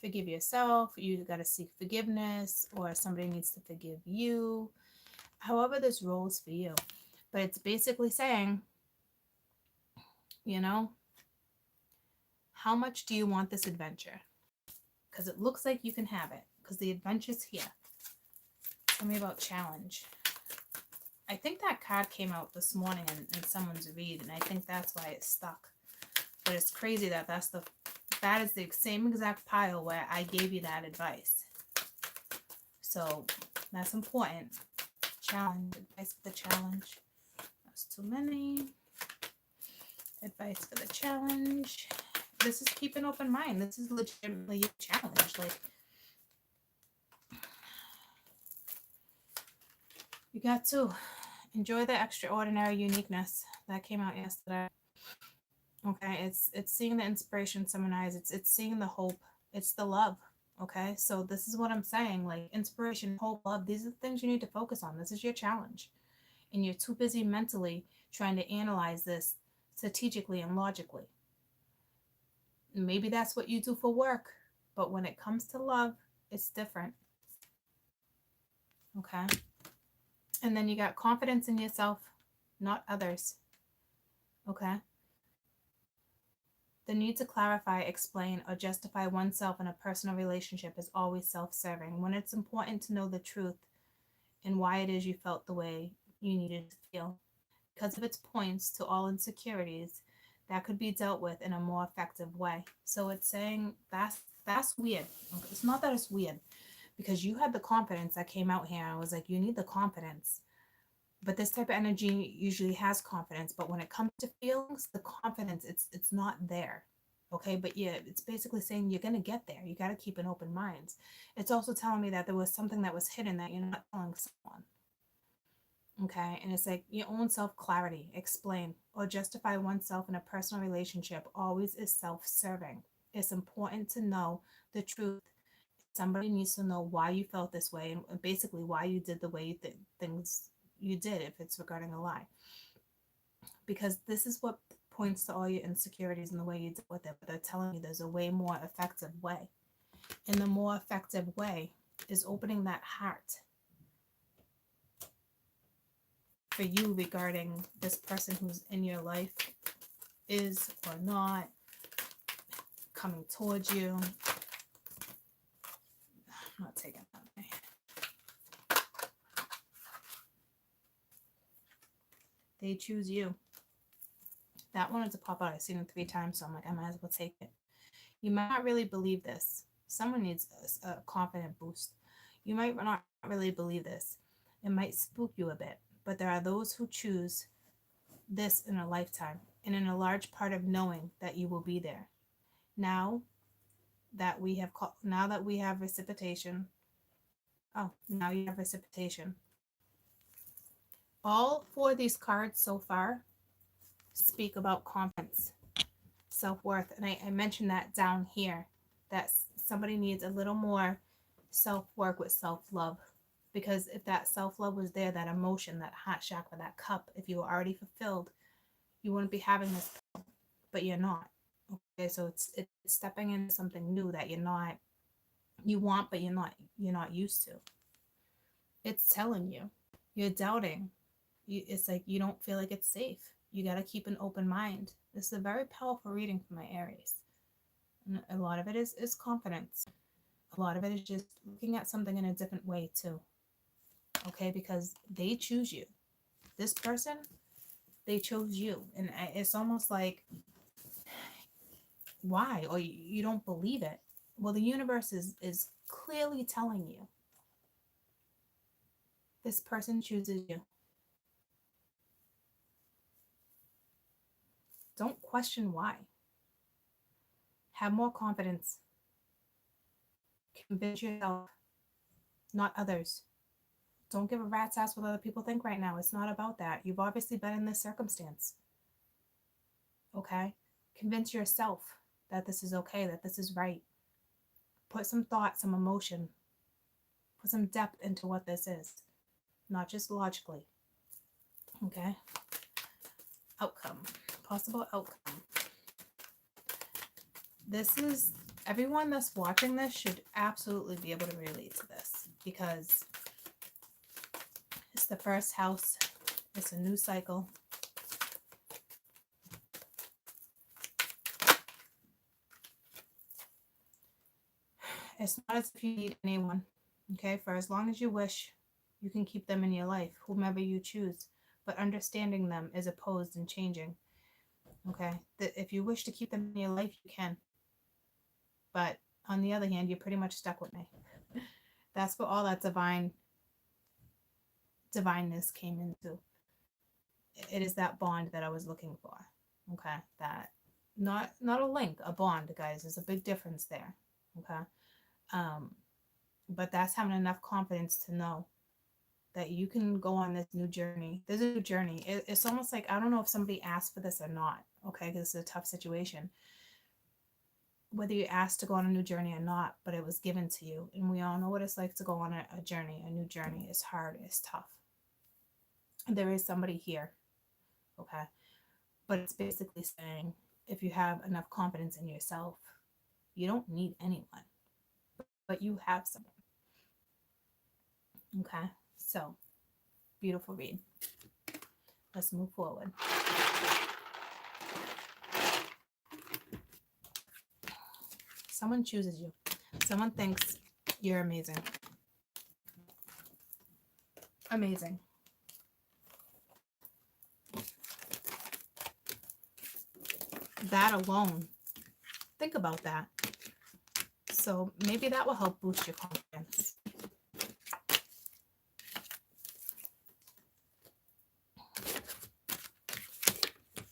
Forgive yourself, you got to seek forgiveness, or somebody needs to forgive you. However this rolls for you. But it's basically saying, you know, how much do you want this adventure? Because it looks like you can have it, because the adventure's here. Tell me about challenge. I think that card came out this morning in someone's read, and I think that's why it's stuck. But it's crazy that that is the same exact pile where I gave you that advice. So that's important. Challenge, advice for the challenge. That's too many. Advice for the challenge. This is keep an open mind. This is legitimately a challenge. Like, you got to enjoy the extraordinary uniqueness that came out yesterday. Okay, it's seeing the inspiration in someone's eyes. It's seeing the hope. It's the love. Okay, so this is what I'm saying. Like, inspiration, hope, love. These are the things you need to focus on. This is your challenge, and you're too busy mentally trying to analyze this strategically and logically. Maybe that's what you do for work, but when it comes to love, it's different. Okay. And then you got confidence in yourself, not others. Okay. The need to clarify, explain, or justify oneself in a personal relationship is always self-serving, when it's important to know the truth and why it is you felt the way you needed to feel. Because of its points to all insecurities that could be dealt with in a more effective way. So it's saying that's weird. It's not that it's weird, because you had the confidence that came out here. I was like, you need the confidence. But this type of energy usually has confidence. But when it comes to feelings, the confidence, it's not there. Okay, but yeah, it's basically saying you're gonna get there. You got to keep an open mind. It's also telling me that there was something that was hidden that you're not telling someone. Okay, and it's like your own self-clarity, explain, or justify oneself in a personal relationship always is self-serving. It's important to know the truth. Somebody needs to know why you felt this way, and basically why you did the way you did things you did if it's regarding a lie. Because this is what points to all your insecurities and the way you deal with it. But they're telling you there's a way more effective way. And the more effective way is opening that heart for you regarding this person who's in your life, is or not coming towards you. I'm not taking that away. They choose you. That wanted to pop out. I've seen it 3 times, so I'm like, I might as well take it. You might not really believe this. Someone needs a confident boost. You might not really believe this. It might spook you a bit, but there are those who choose this in a lifetime, and in a large part of knowing that you will be there. Now that we have reciprocation. Oh, now you have reciprocation. All 4 of these cards so far speak about confidence, self-worth, and I mentioned that down here, that somebody needs a little more self-work with self-love, because if that self-love was there, that emotion, that hot chakra, that cup, if you were already fulfilled, you wouldn't be having this, but you're not. Okay, so it's stepping into something new that you want, but you're not used to. It's telling you, you're doubting. It's like you don't feel like it's safe. You got to keep an open mind. This is a very powerful reading for my Aries. And a lot of it is confidence. A lot of it is just looking at something in a different way too. Okay, because they choose you. This person, they chose you. And it's almost like, why? Or you don't believe it. Well, the universe is clearly telling you. This person chooses you. Don't question why. Have more confidence. Convince yourself, not others. Don't give a rat's ass what other people think right now. It's not about that. You've obviously been in this circumstance. Okay? Convince yourself that this is okay, that this is right. Put some thought, some emotion. Put some depth into what this is. Not just logically. Okay? Outcome. Possible outcome. This is, everyone that's watching this should absolutely be able to relate to this, because it's the first house. It's a new cycle. It's not as if you need anyone. Okay? For as long as you wish, you can keep them in your life, whomever you choose. But understanding them is opposed and changing. Okay? If you wish to keep them in your life, you can. But on the other hand, you're pretty much stuck with me. That's what all that divineness came into. It is that bond that I was looking for. Okay? That not a link, a bond, guys. There's a big difference there. Okay? But that's having enough confidence to know that you can go on this new journey. There's a new journey. It's almost like, I don't know if somebody asked for this or not. Okay? Because it's a tough situation. Whether you asked to go on a new journey or not, but it was given to you. And we all know what it's like to go on a journey, a new journey. It's hard, it's tough. There is somebody here, okay? But it's basically saying, if you have enough confidence in yourself, you don't need anyone, but you have someone. Okay? So, beautiful read. Let's move forward. Someone chooses you. Someone thinks you're amazing. Amazing. That alone, think about that. So maybe that will help boost your confidence.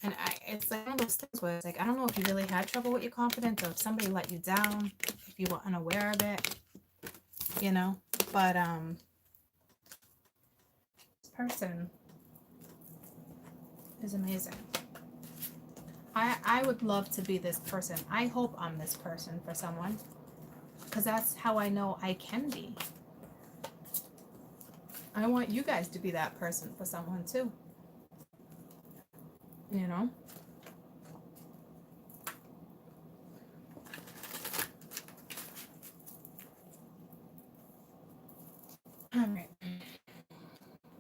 And it's like one of those things where it's like, I don't know if you really had trouble with your confidence, or if somebody let you down, if you were unaware of it, you know. But this person is amazing. I would love to be this person. I hope I'm this person for someone, because that's how I know I can be. I want you guys to be that person for someone too. You know? Alright.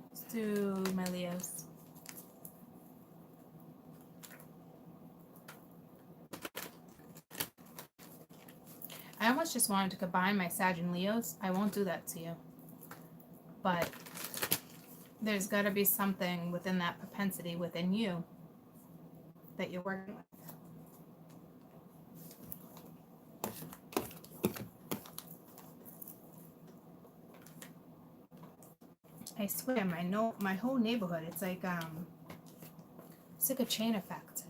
Let's do my Leos. I almost just wanted to combine my Sag and Leos. I won't do that to you. But there's got to be something within that propensity within you that you're working with. I swear, my whole neighborhood, it's like a chain effect.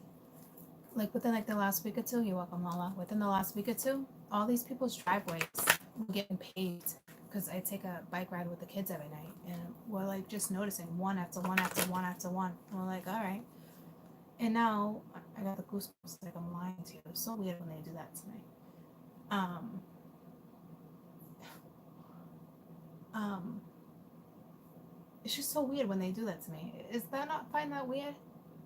Like within like the last week or two, you're welcome, Lala. Within the last week or two, all these people's driveways were getting paved because I take a bike ride with the kids every night, and we're like just noticing one after one after one after one. And we're like, all right. And now I got the goosebumps. Like I'm lying to you. It's so weird when they do that to me. It's just so weird when they do that to me. Is that not find that weird?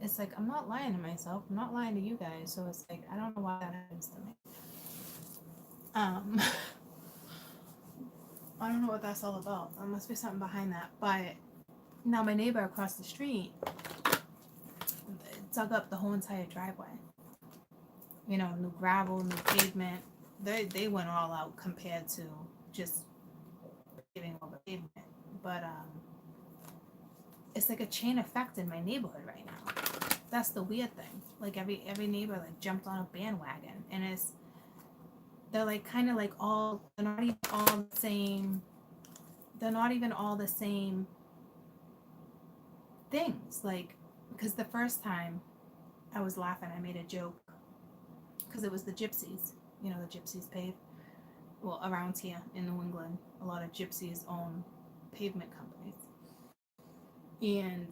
It's like I'm not lying to myself. I'm not lying to you guys. So it's like I don't know why that happens to me. I don't know what that's all about. There must be something behind that. But now my neighbor across the street dug up the whole entire driveway. You know, new gravel, new pavement. They went all out compared to just paving over pavement. But it's like a chain effect in my neighborhood right now. That's the weird thing. Like every neighbor like jumped on a bandwagon, and they're like kind of like all, they're not even all the same. They're not even all the same things. Like, because the first time I was laughing, I made a joke because it was the gypsies. You know, the gypsies pave. Well, around here in New England, a lot of gypsies own pavement companies. And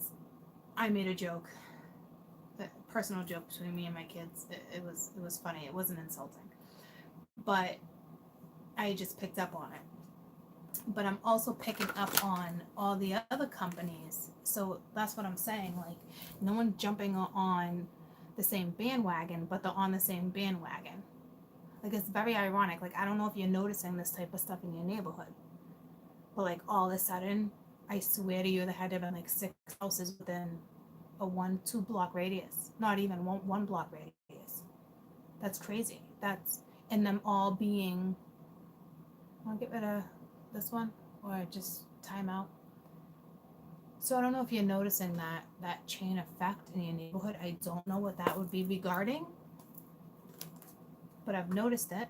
I made a joke, a personal joke between me and my kids. It was funny. It wasn't insulting, but I just picked up on it. But I'm also picking up on all the other companies. So that's what I'm saying. Like, no one jumping on the same bandwagon, but they're on the same bandwagon. Like, it's very ironic. Like, I don't know if you're noticing this type of stuff in your neighborhood, but like all of a sudden, I swear to you, there had to have been like 6 houses within a 1-2 block radius. Not even one block radius. That's crazy. And them all being. Want to get rid of this one or just time out? So I don't know if you're noticing that chain effect in your neighborhood. I don't know what that would be regarding, but I've noticed it.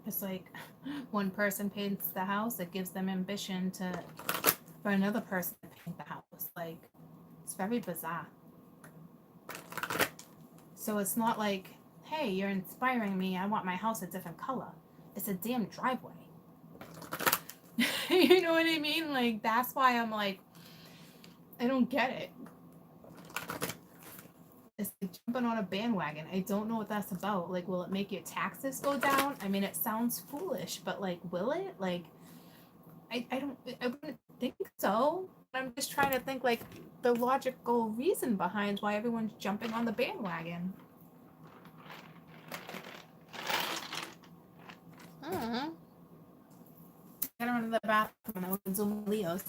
It's like one person paints the house, it gives them ambition for another person to paint the house. Like, it's very bizarre. So it's not like, hey, you're inspiring me, I want my house a different color. It's a damn driveway. You know what I mean? Like, that's why I'm like, I don't get it. It's like jumping on a bandwagon. I don't know what that's about. Like, will it make your taxes go down? I mean, it sounds foolish, but like, will it? Like, I wouldn't think so. I'm just trying to think like the logical reason behind why everyone's jumping on the bandwagon. I gotta run to the bathroom and I can zoom Leos.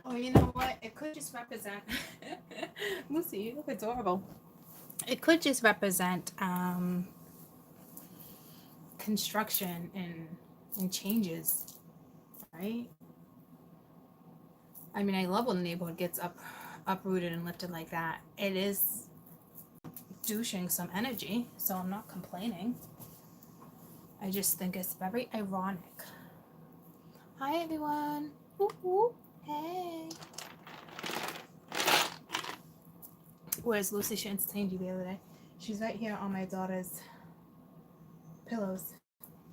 Or you know what? It could just represent Lucy, you look adorable. It could just represent construction and changes, right? I mean, I love when the neighborhood gets uprooted and lifted like that. It is douching some energy, so I'm not complaining. I just think it's very ironic. Hi everyone. Woo woo. Hey. Where's Lucy? She entertained you the other day. She's right here on my daughter's pillows.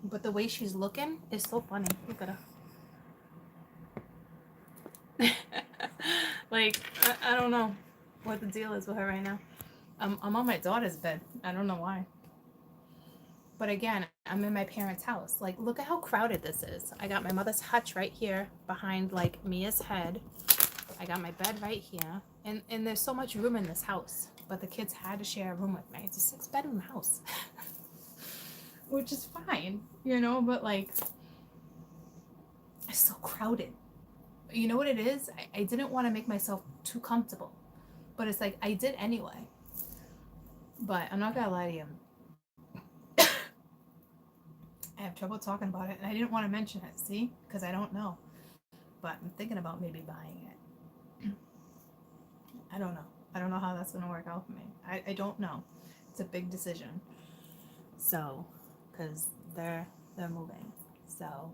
But the way she's looking is so funny. Look at her. Like, I don't know what the deal is with her right now. I'm on my daughter's bed. I don't know why. But again, I'm in my parents' house. Like, look at how crowded this is. I got my mother's hutch right here behind, like, Mia's head. I got my bed right here. And there's so much room in this house. But the kids had to share a room with me. It's a 6-bedroom house. Which is fine, you know? But, like, it's so crowded. You know what it is? I didn't want to make myself too comfortable. But it's like, I did anyway. But I'm not going to lie to you. I have trouble talking about it, and I didn't want to mention it, see? Because I don't know. But I'm thinking about maybe buying it. I don't know. I don't know how that's going to work out for me. I don't know. It's a big decision. So, because they're moving. So,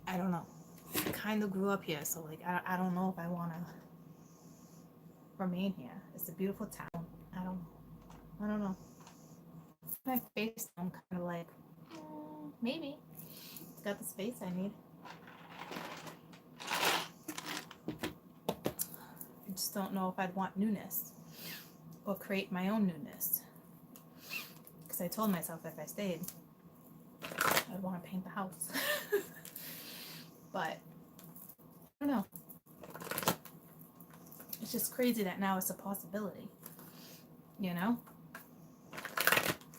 I don't know. I kind of grew up here, so, like, I don't know if I want to remain here. It's a beautiful town. I don't know. My face, I'm kind of like, maybe. It's got the space I need. I just don't know if I'd want newness or create my own newness. Because I told myself if I stayed, I'd want to paint the house. But I don't know. It's just crazy that now it's a possibility, you know?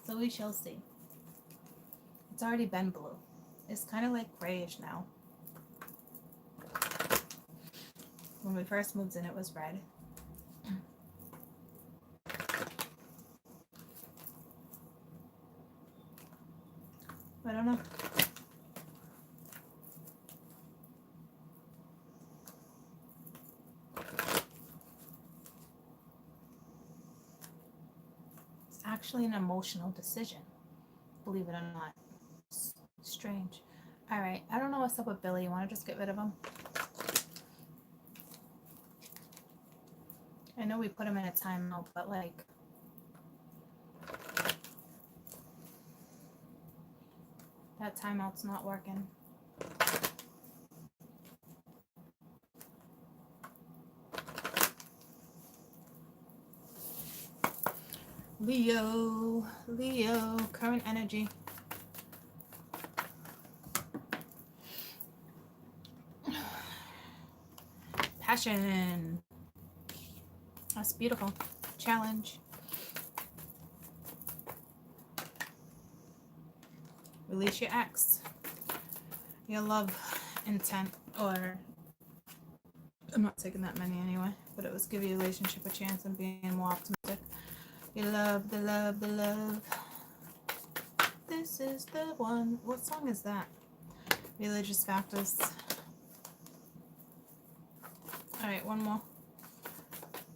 So we shall see. It's already been blue. It's kind of like grayish now. When we first moved in, it was red. I don't know. It's actually an emotional decision, believe it or not. It's strange. All right, I don't know what's up with Billy. You want to just get rid of him? I know we put him in a timeout, but like, that timeout's not working. Leo, current energy. Passion. That's beautiful. Challenge. Release your ex. Your love intent, or I'm not taking that many anyway, but it was give your relationship a chance and being more optimistic. You love, the love. This is the one. What song is that? Religious factors. Alright, one more.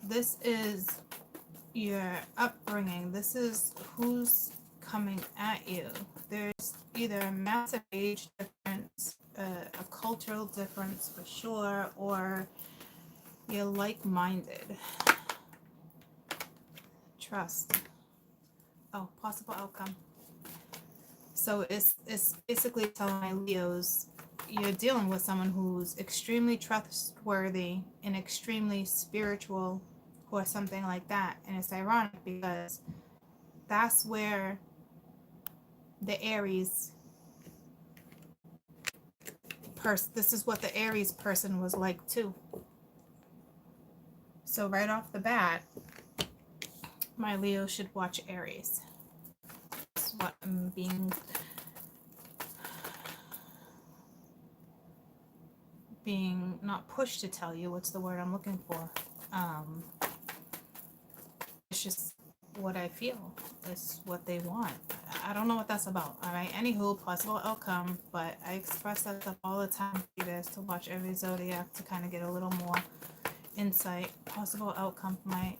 This is your upbringing. This is who's coming at you. There's either a massive age difference, a cultural difference for sure, or you're like-minded. Trust. Oh, possible outcome. So it's basically telling my Leos, you're dealing with someone who's extremely trustworthy and extremely spiritual or something like that. And it's ironic because that's where the Aries this is what the Aries person was like too. So right off the bat, my Leo should watch Aries. That's what I'm being being not pushed to tell you. What's the word I'm looking for? It's just what I feel. It's what they want. I don't know what that's about. All right. Anywho, possible outcome. But I express that stuff all the time for you guys to watch every zodiac to kind of get a little more insight. Possible outcome for my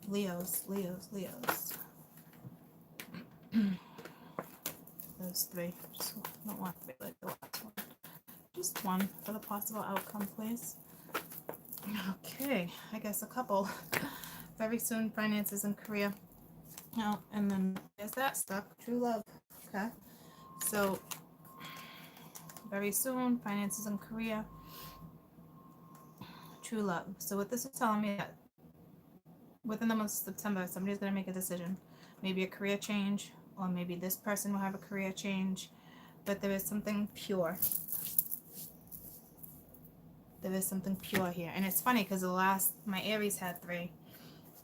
Leos. Those three. Just don't want to be like the last one. Just one for the possible outcome, please. Okay, I guess a couple. Very soon, finances and career. Oh, and then there's that stuff. True love. Okay. So, very soon, finances and career. True love. So what this is telling me that within the month of September, somebody's going to make a decision. Maybe a career change, or maybe this person will have a career change. But there is something pure. There is something pure here. And it's funny because my Aries had 3.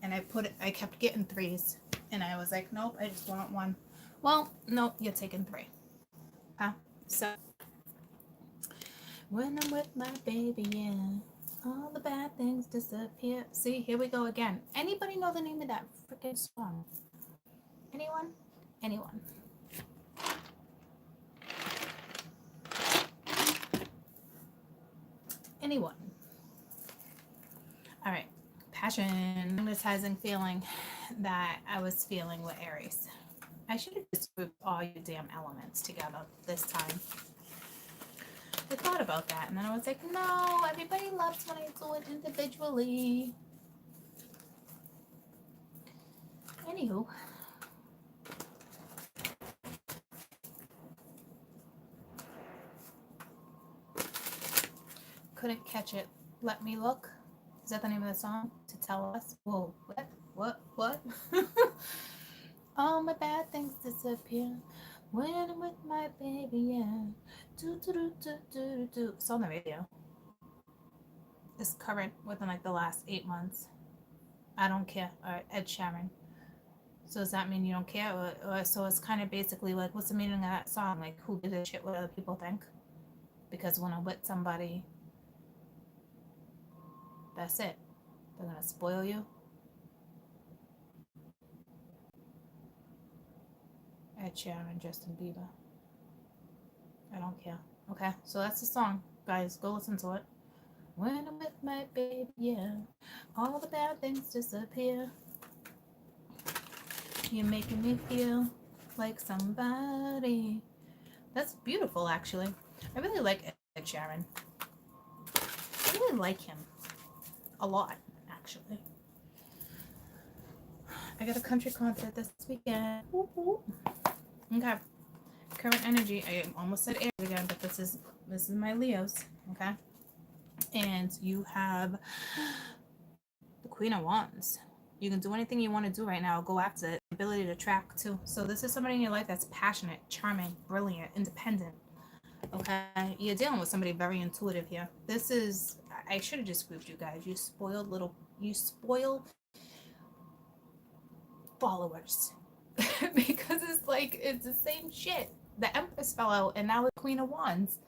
And I kept getting 3s. And I was like, nope, I just want 1. Well, nope, you're taking 3. Huh? So, when I'm with my baby, yeah, all the bad things disappear. See, here we go again. Anybody know the name of that freaking song? Anyone? Anyone? Anyone? All right. Passion, magnetizing feeling that I was feeling with Aries. I should have just grouped all your damn elements together this time. I thought about that, and then I was like, no, everybody loves when I do it individually. Anywho. Couldn't catch it. Let me look. Is that the name of the song? To tell us? Whoa, what? All my bad things disappear when I'm with my baby, yeah. Do. It's on the radio. It's current within like the last 8 months. I don't care. All right, Ed Sheeran. So does that mean you don't care? Or so it's kind of basically like, what's the meaning of that song? Like, who gives a shit what other people think? Because when I'm with somebody, that's it. They're gonna spoil you. Ed Sheeran, Justin Bieber. I don't care. Okay, so that's the song. Guys, go listen to it. When I'm with my baby, yeah, all the bad things disappear. You're making me feel like somebody. That's beautiful, actually. I really like Ed Sheeran. I really like him a lot, actually. I got a country concert this weekend. Woo-hoo. Okay. Current energy. I almost said Aries again, but this is my Leos. Okay. And you have the Queen of Wands. You can do anything you want to do right now. Go after it. Ability to track too. So this is somebody in your life that's passionate, charming, brilliant, independent. Okay, you're dealing with somebody very intuitive here. This is, I should have just grouped you guys. You spoiled followers. Because it's the same shit. The Empress fell out and now the Queen of Wands.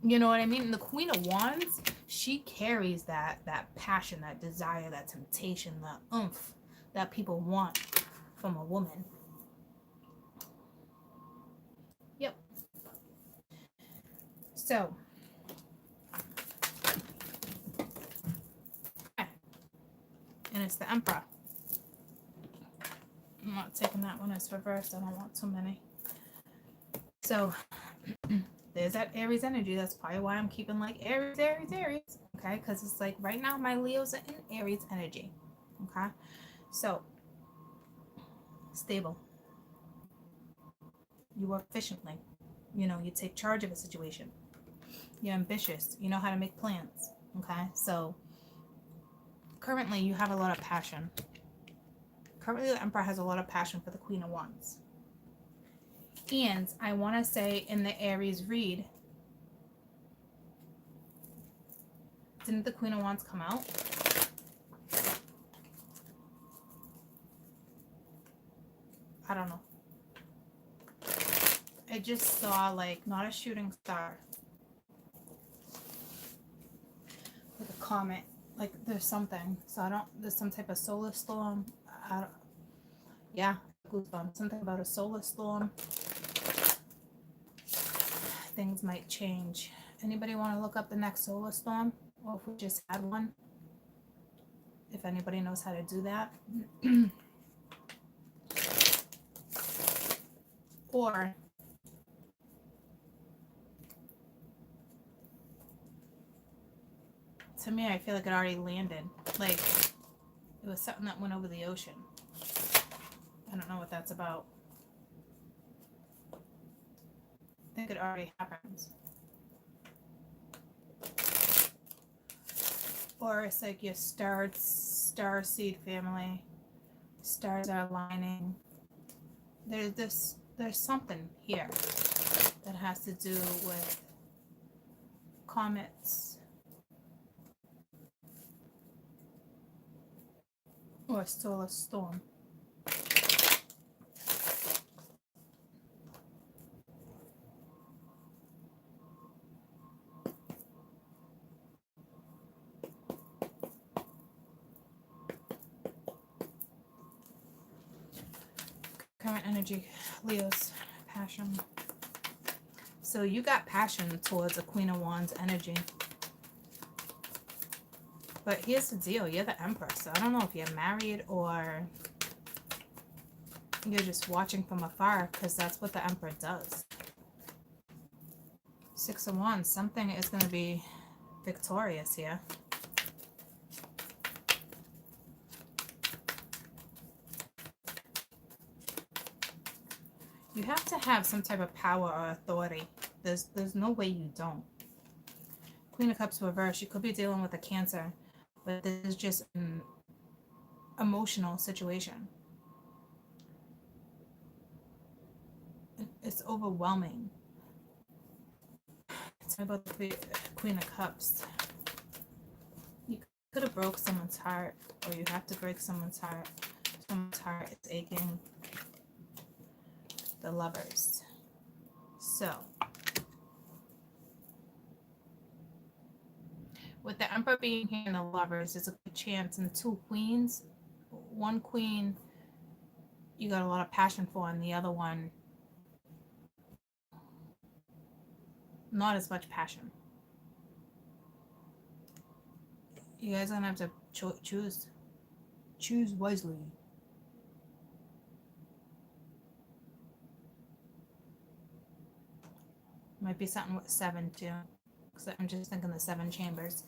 You know what I mean? And the Queen of Wands, she carries that passion, that desire, that temptation, that oomph that people want from a woman. Yep. So, and it's the Emperor. I'm not taking that one as reversed. I don't want too many. So, there's that Aries energy. That's probably why I'm keeping like Aries. Okay? Because it's like right now my Leos are in Aries energy. Okay? So, stable. You work efficiently. You know, you take charge of a situation. You're ambitious. You know how to make plans. Okay? So, currently you have a lot of passion. Currently the Emperor has a lot of passion for the Queen of Wands. And I want to say in the Aries read, didn't the Queen of Wands come out? I don't know. I just saw like not a shooting star. comet. Like there's something. So there's some type of solar storm. I don't, yeah, goosebumps. Something about a solar storm. Things might change. Anybody want to look up the next solar storm? Or if we just had one? If anybody knows how to do that. Or to me, I feel like it already landed. Like it was something that went over the ocean. I don't know what that's about. I think it already happened. Or it's like your star seed family. Stars are aligning. There's something here that has to do with comets or a solar storm. Current energy, Leo's passion. So you got passion towards a Queen of Wands energy. But here's the deal, you're the Empress. So I don't know if you're married or you're just watching from afar, because that's what the Emperor does. 6 of Wands, something is going to be victorious here. You have to have some type of power or authority. There's no way you don't. Queen of Cups reversed. You could be dealing with a Cancer, but this is just an emotional situation. It's overwhelming. Tell me about the Queen of Cups. You could have broke someone's heart, or you have to break someone's heart. Someone's heart is aching. The Lovers. So, with the Emperor being here and the Lovers, there's a good chance, and 2 queens. One queen you got a lot of passion for, and the other one not as much passion. You guys are gonna have to choose. Choose wisely. Might be something with 7 too. Because I'm just thinking the 7 chambers.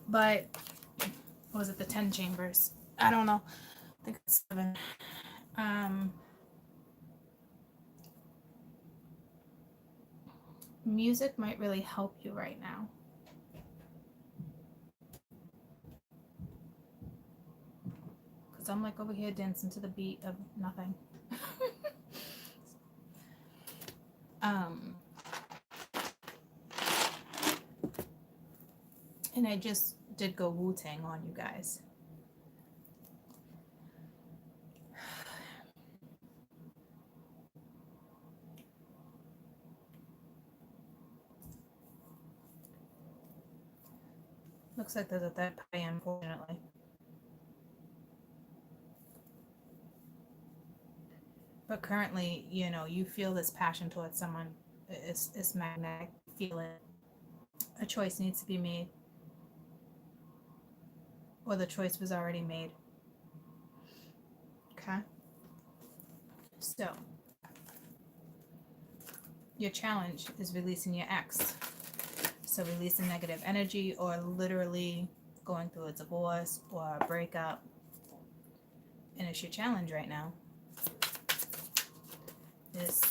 But was it the 10 chambers? I don't know. I think it's 7. Music might really help you right now. Because I'm like over here dancing to the beat of nothing. And I just did go Wu-Tang on you guys. Looks like there's a third party, unfortunately. But currently, you know, you feel this passion towards someone. It's magnetic. You feel it. A choice needs to be made. Or the choice was already made. Okay? So, your challenge is releasing your ex. So releasing negative energy, or literally going through a divorce or a breakup. And it's your challenge right now. This,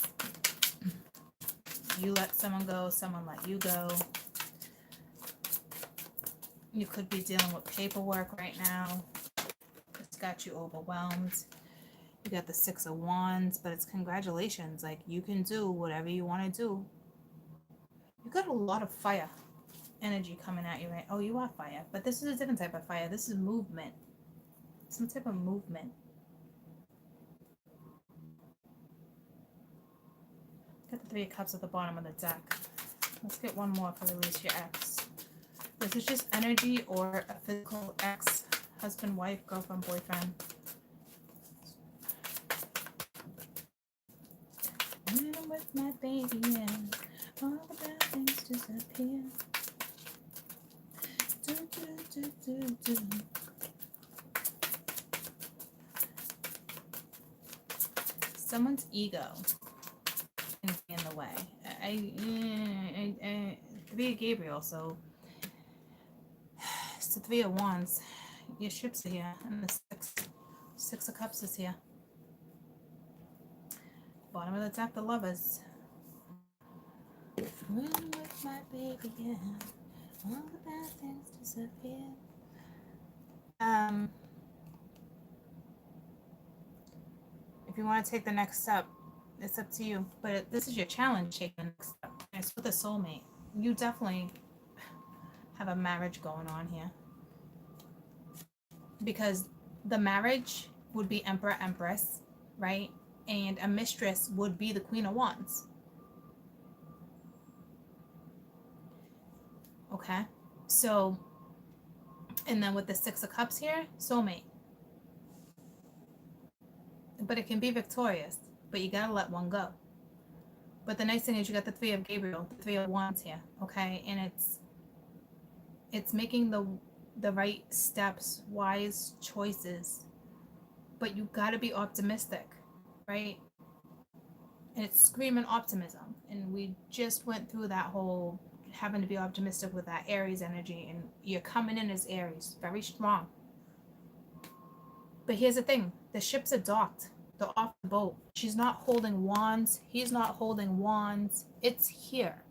you let someone go, someone let you go. You could be dealing with paperwork right now. It's got you overwhelmed. You got the 6 of Wands, but it's congratulations. Like, you can do whatever you want to do. You got a lot of fire energy coming at you, right? Oh, you are fire, but this is a different type of fire. This is movement. Some type of movement. Got the 3 of Cups at the bottom of the deck. Let's get one more for release your ex. This is just energy or a physical ex, husband, wife, girlfriend, boyfriend. When I'm with my baby, yeah, all the bad things disappear. Do, do, do, do, do. Someone's ego can be in the way. I 3 of Gabriel, so it's the 3 of Wands. Your ships are here, and the 6 of Cups is here. Bottom of the deck, the Lovers. When with my baby, yeah, all the bad things disappear. If you want to take the next step, it's up to you. But this is your challenge, take the next step. And it's with a soulmate. You definitely have a marriage going on here. Because the marriage would be Emperor, Empress, right? And a mistress would be the Queen of Wands. Okay? So, and then with the 6 of Cups here, soulmate. But it can be victorious. But you gotta let one go. But the nice thing is you got the 3 of Gabriel, the 3 of Wands here, okay? And it's making the right steps, wise choices. But you gotta be optimistic, right? And it's screaming optimism. And we just went through that whole having to be optimistic with that Aries energy, and you're coming in as Aries, very strong. But here's the thing, the ships are docked. They're off the boat. She's not holding wands. He's not holding wands. It's here.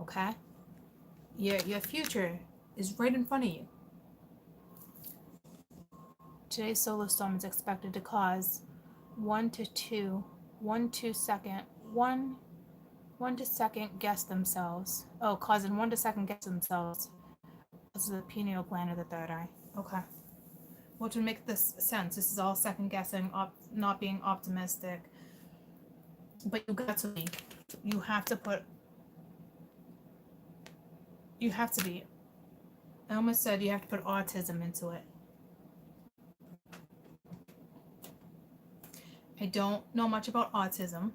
Okay? Your future is right in front of you. Today's solar storm is expected to cause 1 to 2 second guess themselves. Oh, causing 1 to second guess themselves. This is the pineal gland or the third eye. Okay. Which would make this sense. This is all second guessing, not being optimistic. But you got to be. You have to be. I almost said you have to put autism into it. I don't know much about autism,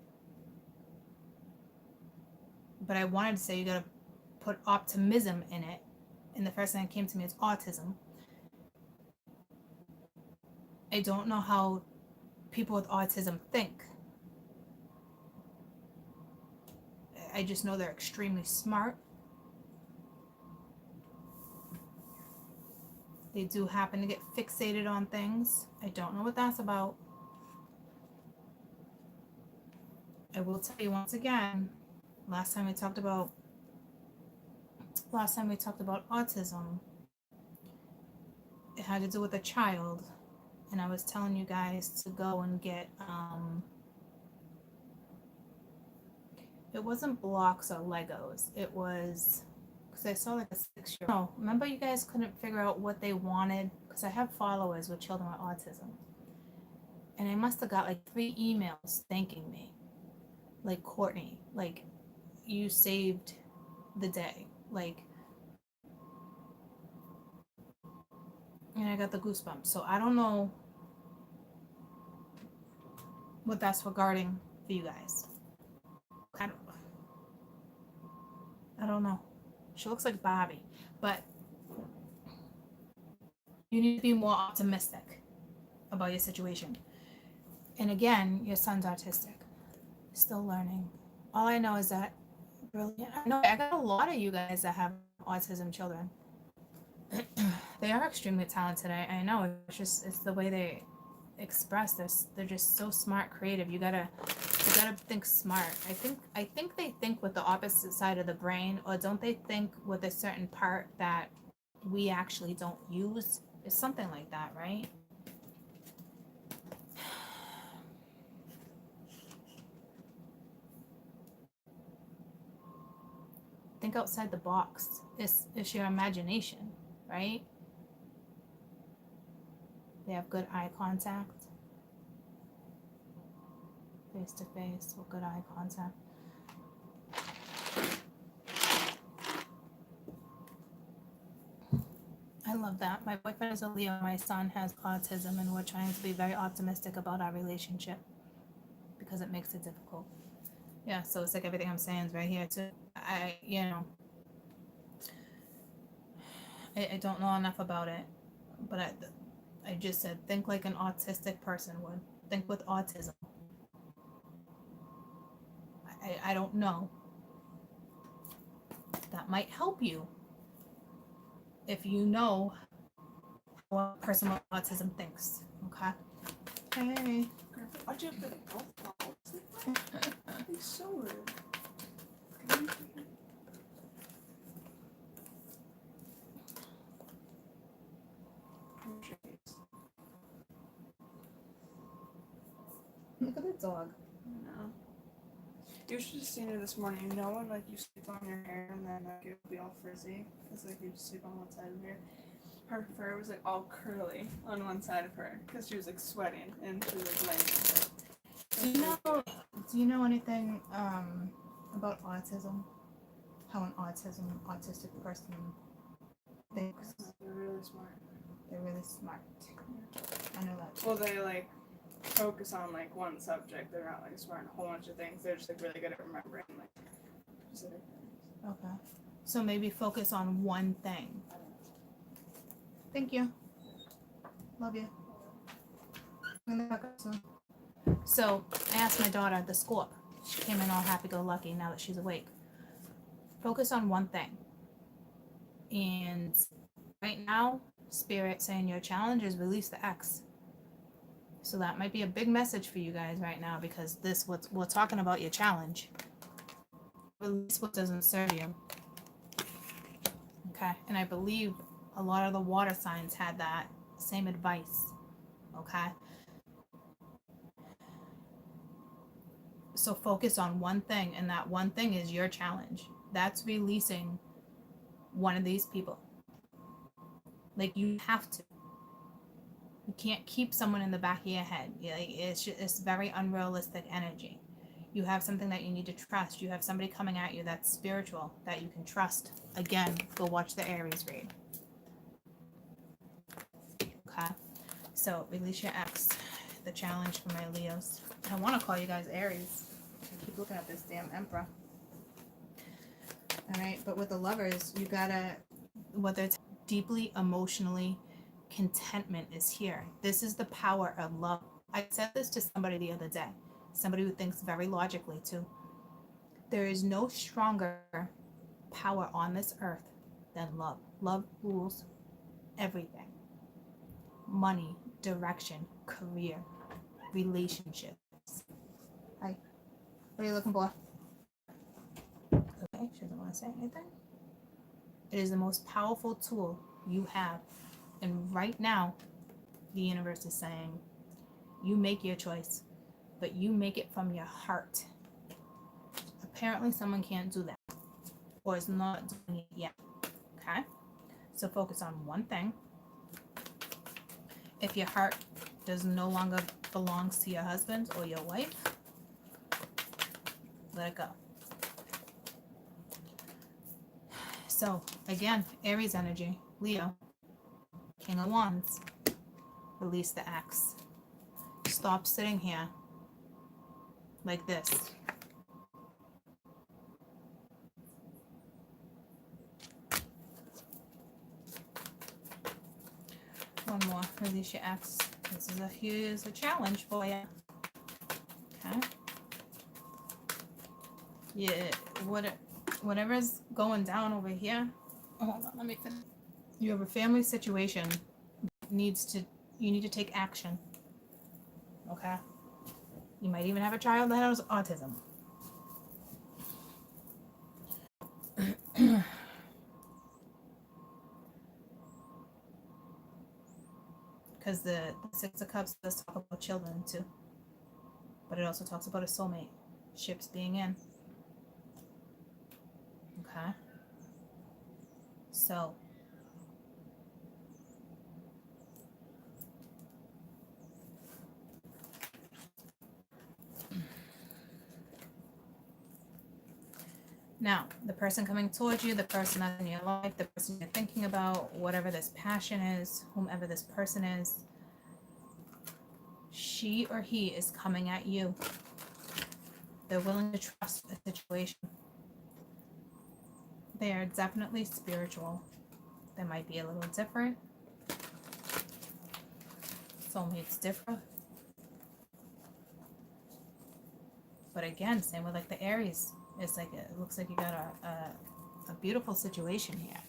but I wanted to say you gotta put optimism in it. And the first thing that came to me is autism. I don't know how people with autism think. I just know they're extremely smart. They do happen to get fixated on things. I don't know what that's about. I will tell you once again, last time we talked about autism, it had to do with a child, and I was telling you guys to go and get it wasn't blocks or Legos. It was, because I saw like a 6-year-old. No, remember you guys couldn't figure out what they wanted, because I have followers with children with autism, and I must have got like 3 emails thanking me, like, Courtney, like, you saved the day, like, and I got the goosebumps. So I don't know what that's regarding for you guys. I don't know. She looks like Bobby, but you need to be more optimistic about your situation. And again, your son's autistic, still learning. All I know is that brilliant. I know I got a lot of you guys that have autism children. They are extremely talented. I know. It's the way they express this. They're just so smart, creative. You gotta think smart. I think they think with the opposite side of the brain, or don't they think with a certain part that we actually don't use? It's something like that, right? Think outside the box. It's your imagination, right? They have good eye contact. Face to face with good eye contact. love that. My boyfriend is a Leo. My son has autism, and we're trying to be very optimistic about our relationship because it makes it difficult. Yeah, so it's like everything I'm saying is right here too. I don't know enough about it, but I just said think like an autistic person would. Think with autism. I don't know. That might help you if you know how a person with autism thinks. Okay. Hey. Why'd you have to both balls? It's so rude. Look at the dog. No. You should have seen her this morning. You know when like you sleep on your hair and then like it'll be all frizzy? It's like you just sleep on one side of your hair. Her fur was like all curly on one side of her because she was like sweating and she was like laying in bed. Do you know anything about autism? How an autistic person thinks? They're really smart. They're really smart. I know that. Well, they like focus on like one subject. They're not like smart in a whole bunch of things. They're just like really good at remembering like specific things. Okay. So maybe focus on one thing. Thank you. Love you. I'm gonna back up soon. So I asked my daughter the score. She came in all happy-go-lucky now that she's awake. Focus on one thing. And right now, Spirit saying your challenge is release the X. So that might be a big message for you guys right now because we're talking about your challenge. Release what doesn't serve you. Okay, and I believe a lot of the water signs had that same advice. Okay. So focus on one thing, and that one thing is your challenge. That's releasing one of these people. Like you have to. You can't keep someone in the back of your head. It's very unrealistic energy. You have something that you need to trust. You have somebody coming at you that's spiritual, that you can trust. Again, go watch the Aries read. Okay. So release your X. The challenge for my Leos. I want to call you guys Aries. I keep looking at this damn Emperor. All right, but with the Lovers, you gotta, whether it's deeply emotionally, contentment is here. This is the power of love. I said this to somebody the other day, somebody who thinks very logically too. There is no stronger power on this earth than love. Love rules everything. Money, direction, career, relationships. Hi. What are you looking for? Okay, she doesn't want to say anything. It is the most powerful tool you have. And right now, the universe is saying, you make your choice, but you make it from your heart. Apparently, someone can't do that, or is not doing it yet. Okay? So focus on one thing. If your heart does no longer belongs to your husband or your wife, let it go. So again, Aries energy, Leo, King of Wands, release the X. Stop sitting here like this. One more, release your X. This is a challenge for you. Okay. Yeah, whatever's going down over here. Hold on, let me finish. You have a family situation. You need to take action. Okay. You might even have a child that has autism. Because the Six of Cups does talk about children too. But it also talks about a soulmate. Ships being in. Okay. So. Now, the person coming towards you, the person that's in your life, the person you're thinking about, whatever this passion is, whomever this person is, she or he is coming at you. They're willing to trust a situation. They are definitely spiritual. They might be a little different. Soulmates differ. But again, same with like the Aries. It's like, it looks like you got a beautiful situation here.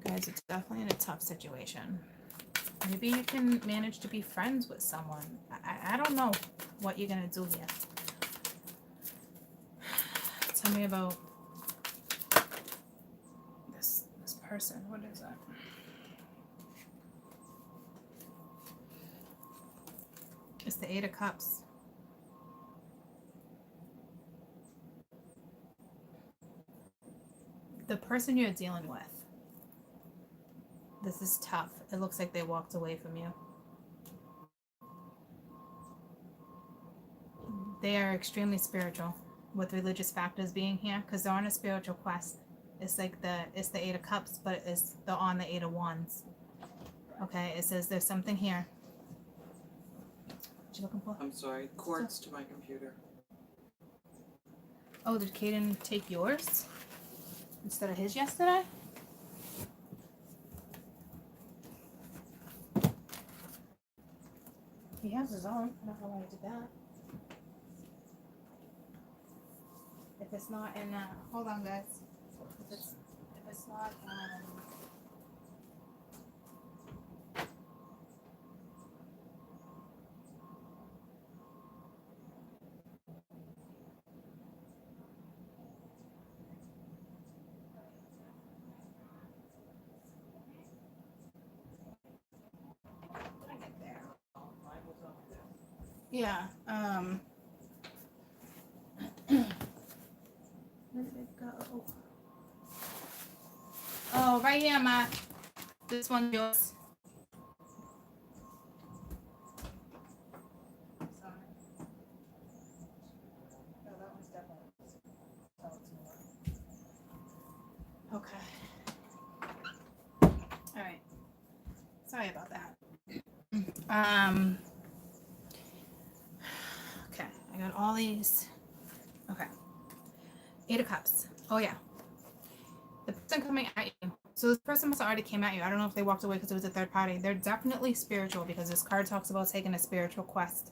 Guys, it's definitely in a tough situation. Maybe you can manage to be friends with someone. I don't know what you're going to do here. Tell me about this person. What is that? It's the Eight of Cups. The person you're dealing with. This is tough. It looks like they walked away from you. They are extremely spiritual, with religious factors being here, because they're on a spiritual quest. It's like it's the Eight of Cups, but they're on the Eight of Wands. Okay, it says there's something here. What you looking for? I'm sorry, cords to my computer. Oh, did Caden take yours instead of his yesterday? He has his own. I don't know why he did that. If it's not in, hold on, guys. If it's not, yeah, where did it go? Oh, right here, Matt. This one's yours. Sorry. No, that one's definitely. Okay. All right. Sorry about that. Okay, I got all these. Okay. Eight of Cups. Oh yeah. The person coming at you. So this person must have already came at you. I don't know if they walked away because it was a third party. They're definitely spiritual because this card talks about taking a spiritual quest.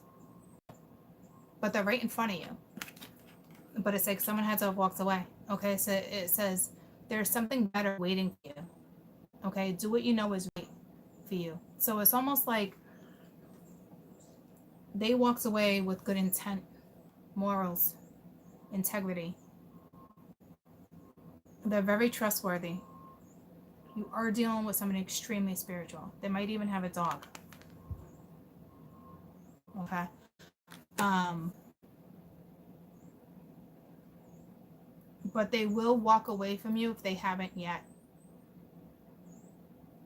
But they're right in front of you. But it's like someone had to have walked away. Okay, so it says there's something better waiting for you. Okay, do what you know is right for you. So it's almost like they walked away with good intent, morals, integrity. They're very trustworthy. You are dealing with somebody extremely spiritual. They might even have a dog. Okay. But they will walk away from you if they haven't yet.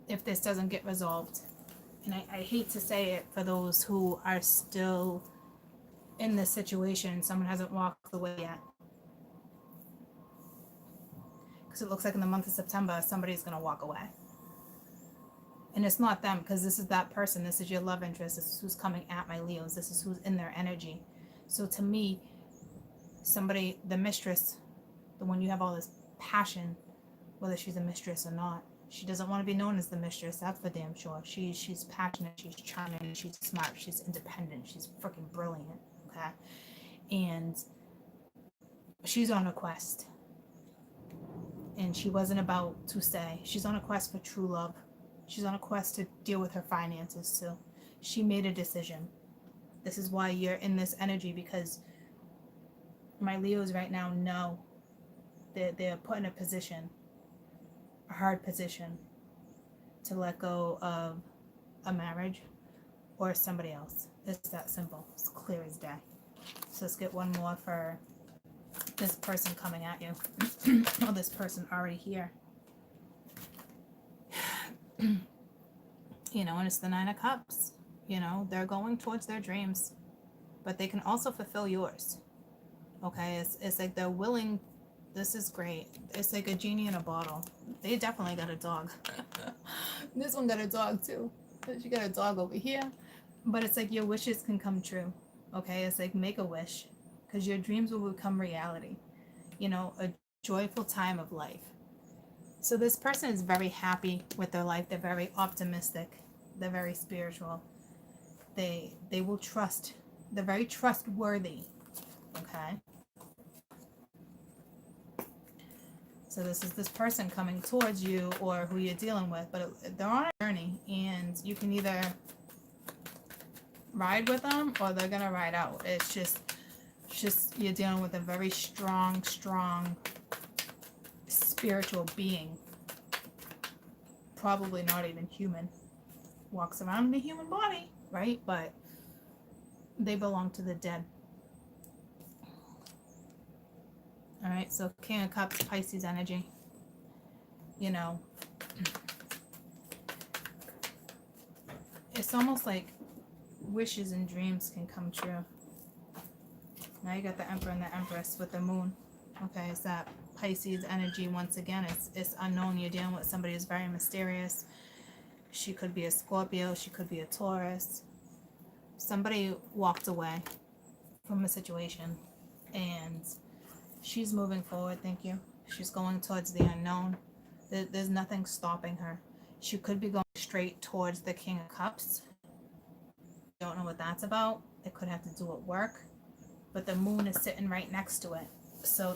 If this doesn't get resolved. And I hate to say it for those who are still in this situation. Someone hasn't walked away yet. Because it looks like in the month of September, somebody's going to walk away. And it's not them, because this is that person. This is your love interest. This is who's coming at my Leos. This is who's in their energy. So to me, somebody, the mistress, the one you have all this passion, whether she's a mistress or not, she doesn't want to be known as the mistress. That's for damn sure. She's passionate. She's charming. She's smart. She's independent. She's freaking brilliant. Okay, and she's on a quest. And she wasn't about to stay. She's on a quest for true love. She's on a quest to deal with her finances too. She made a decision. This is why you're in this energy, because my Leos right now know that they're put in a position, a hard position, to let go of a marriage or somebody else. It's that simple. It's clear as day. So let's get one more for this person coming at you. Or this person already here. You know, and it's the Nine of Cups. You know, they're going towards their dreams, but they can also fulfill yours. Okay, it's like they're willing This is great. It's like a genie in a bottle. They definitely got a dog. This one got a dog too. She got a dog over here. But it's like your wishes can come true. Okay? It's like make a wish. Because your dreams will become reality. You know, a joyful time of life. So this person is very happy with their life. They're very optimistic. They're very spiritual. They will trust. They're very trustworthy. Okay? So this is this person coming towards you or who you're dealing with, but they're on a journey, and you can either ride with them or they're gonna ride out. It's just you're dealing with a very strong spiritual being, probably not even human, walks around in a human body, right? But they belong to the dead. All right, so King of Cups, Pisces energy. You know, it's almost like wishes and dreams can come true. Now you got the Emperor and the Empress with the moon. Okay, it's that Pisces energy once again. It's unknown. You're dealing with somebody who's very mysterious. She could be a Scorpio. She could be a Taurus. Somebody walked away from a situation, and she's moving forward. Thank you. She's going towards the unknown. There's nothing stopping her. She could be going straight towards the King of Cups. Don't know what that's about. It could have to do with work, but the moon is sitting right next to it. So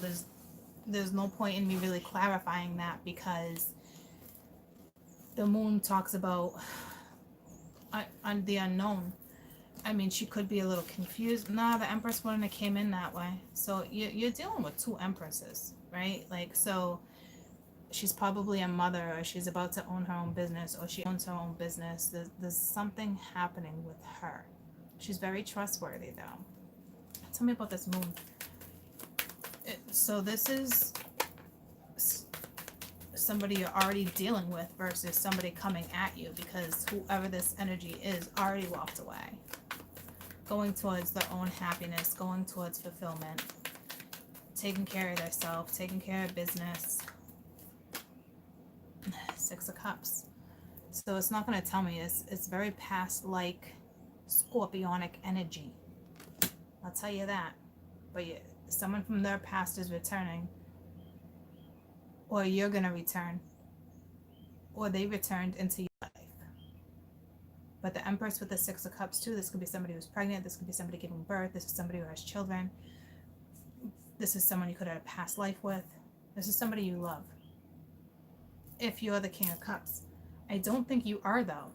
there's no point in me really clarifying that, because the moon talks about on the unknown. I mean, she could be a little confused. Nah, the Empress wouldn't have came in that way. So you're dealing with two Empresses, right? Like, so she's probably a mother, or she's about to own her own business, or she owns her own business. There's something happening with her. She's very trustworthy, though. Tell me about this moon. So this is somebody you're already dealing with versus somebody coming at you, because whoever this energy is already walked away. Going towards their own happiness, going towards fulfillment, taking care of themselves, taking care of business. Six of Cups. So it's not going to tell me. It's very past-like scorpionic energy. I'll tell you that. But someone from their past is returning. Or you're going to return. Or they returned into your life. But the Empress with the Six of Cups too, this could be somebody who's pregnant, this could be somebody giving birth, this is somebody who has children, this is someone you could have a past life with, this is somebody you love. If you're the King of Cups. I don't think you are, though.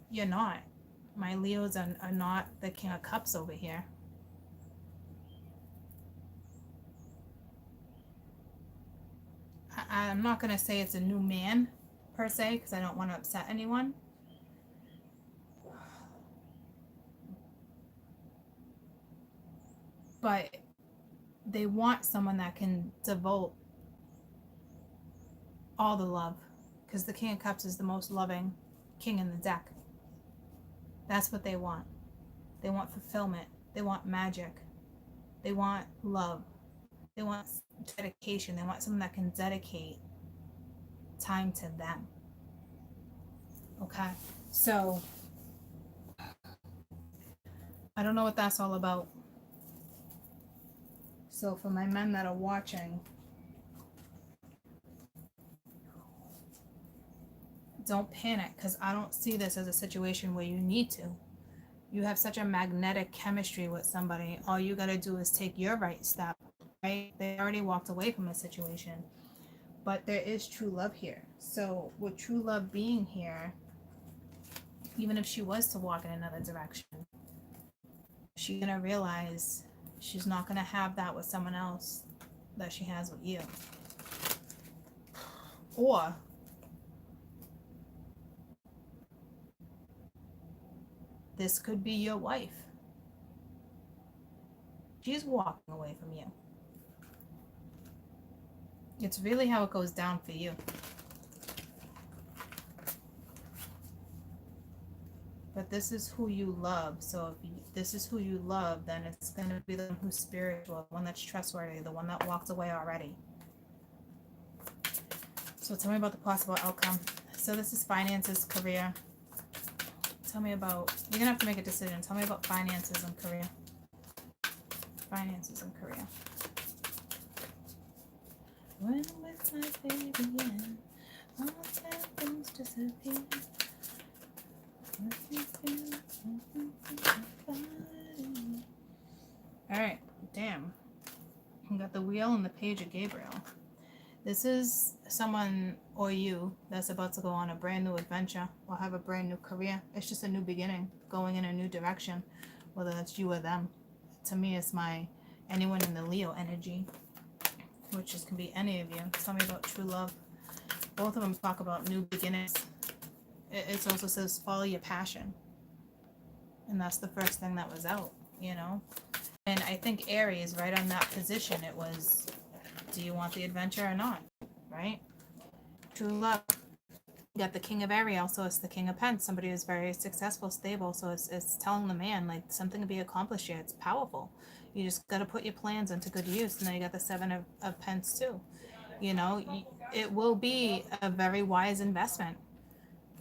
You're not. My Leos are not the King of Cups over here. I'm not going to say it's a new man, per se, because I don't want to upset anyone. But they want someone that can devote all the love, because the King of Cups is the most loving king in the deck. That's what they want. They want fulfillment. They want magic. They want love. They want dedication. They want someone that can dedicate time to them. Okay? So, I don't know what that's all about. So, for my men that are watching, don't panic, because I don't see this as a situation where you need to. You have such a magnetic chemistry with somebody. All you got to do is take your right step, right? They already walked away from a situation. But there is true love here. So with true love being here, even if she was to walk in another direction, she's going to realize she's not going to have that with someone else that she has with you. Or this could be your wife. She's walking away from you. It's really how it goes down for you. But this is who you love. So if this is who you love, then it's going to be the one who's spiritual, the one that's trustworthy, the one that walked away already. So tell me about the possible outcome. So this is finances, career. Tell me about, you're going to have to make a decision. Tell me about finances and career. Finances and career. When I'm with my baby and all bad things disappear. Alright, damn. We got the wheel and the page of Gabriel. This is someone or you that's about to go on a brand new adventure or have a brand new career. It's just a new beginning, going in a new direction, whether that's you or them. To me, it's anyone in the Leo energy, which can be any of you. Tell me about true love. Both of them talk about new beginnings. It also says follow your passion. And that's the first thing that was out, you know? And I think Aries, right on that position, it was, do you want the adventure or not? Right? True love. You got the King of Aries, so it's the King of Pence. Somebody who's very successful, stable. So it's telling the man, like, something to be accomplished here. It's powerful. You just got to put your plans into good use. And then you got the Seven of Pence, too. You know, it will be a very wise investment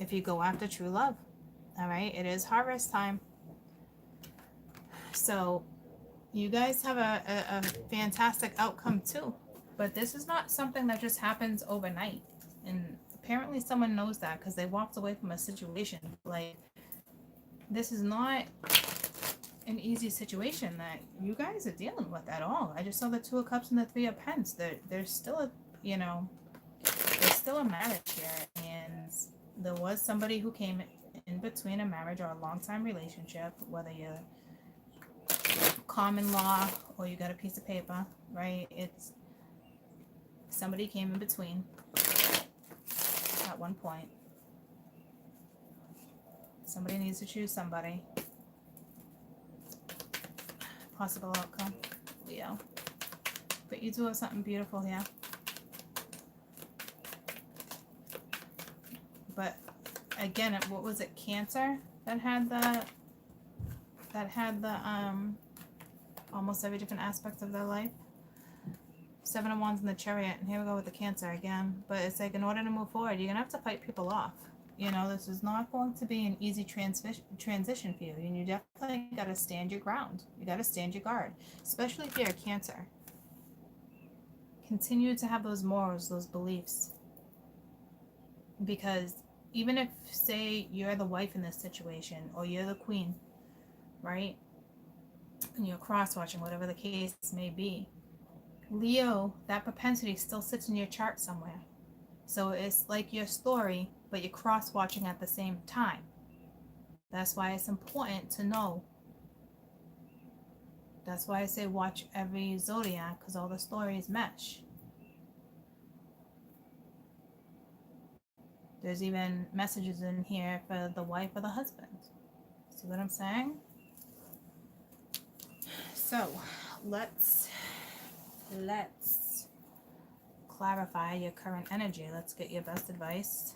if you go after true love. All right? It is harvest time. So you guys have a fantastic outcome, too. But this is not something that just happens overnight. And apparently someone knows that because they walked away from a situation. Like, this is not an easy situation that you guys are dealing with at all. I just saw the Two of Cups and the Three of Pence. There's still a, you know, there's still a marriage here. And there was somebody who came in between a marriage or a long-time relationship, whether you're common law or you got a piece of paper, right? It's somebody came in between at one point. Somebody needs to choose somebody. Possible outcome, Leo. But you do have something beautiful here. But again, what was it? Cancer that had the almost every different aspect of their life. Seven of Wands in the Chariot, and here we go with the Cancer again. But it's like, in order to move forward, you're gonna have to fight people off. You know, this is not going to be an easy transition for you, and you definitely got to stand your ground. You got to stand your guard, especially if you're a Cancer. Continue to have those morals, those beliefs, because even if, say, you're the wife in this situation, or you're the queen, right, and you're cross-watching, whatever the case may be, Leo, that propensity still sits in your chart somewhere. So it's like your story, but you're cross-watching at the same time. That's why it's important to know. That's why I say watch every zodiac, because all the stories mesh. There's even messages in here for the wife or the husband. See what I'm saying? So let's clarify your current energy. Let's get your best advice.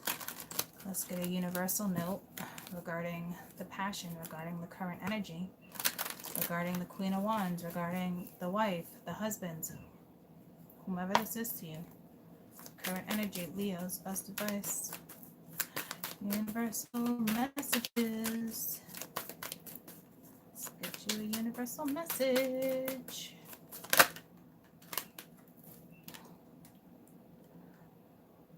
Let's get a universal note regarding the passion, regarding the current energy, regarding the Queen of Wands, regarding the wife, the husband, whomever this is to you. Current energy, Leo's best advice. Universal messages. Let's get you a universal message.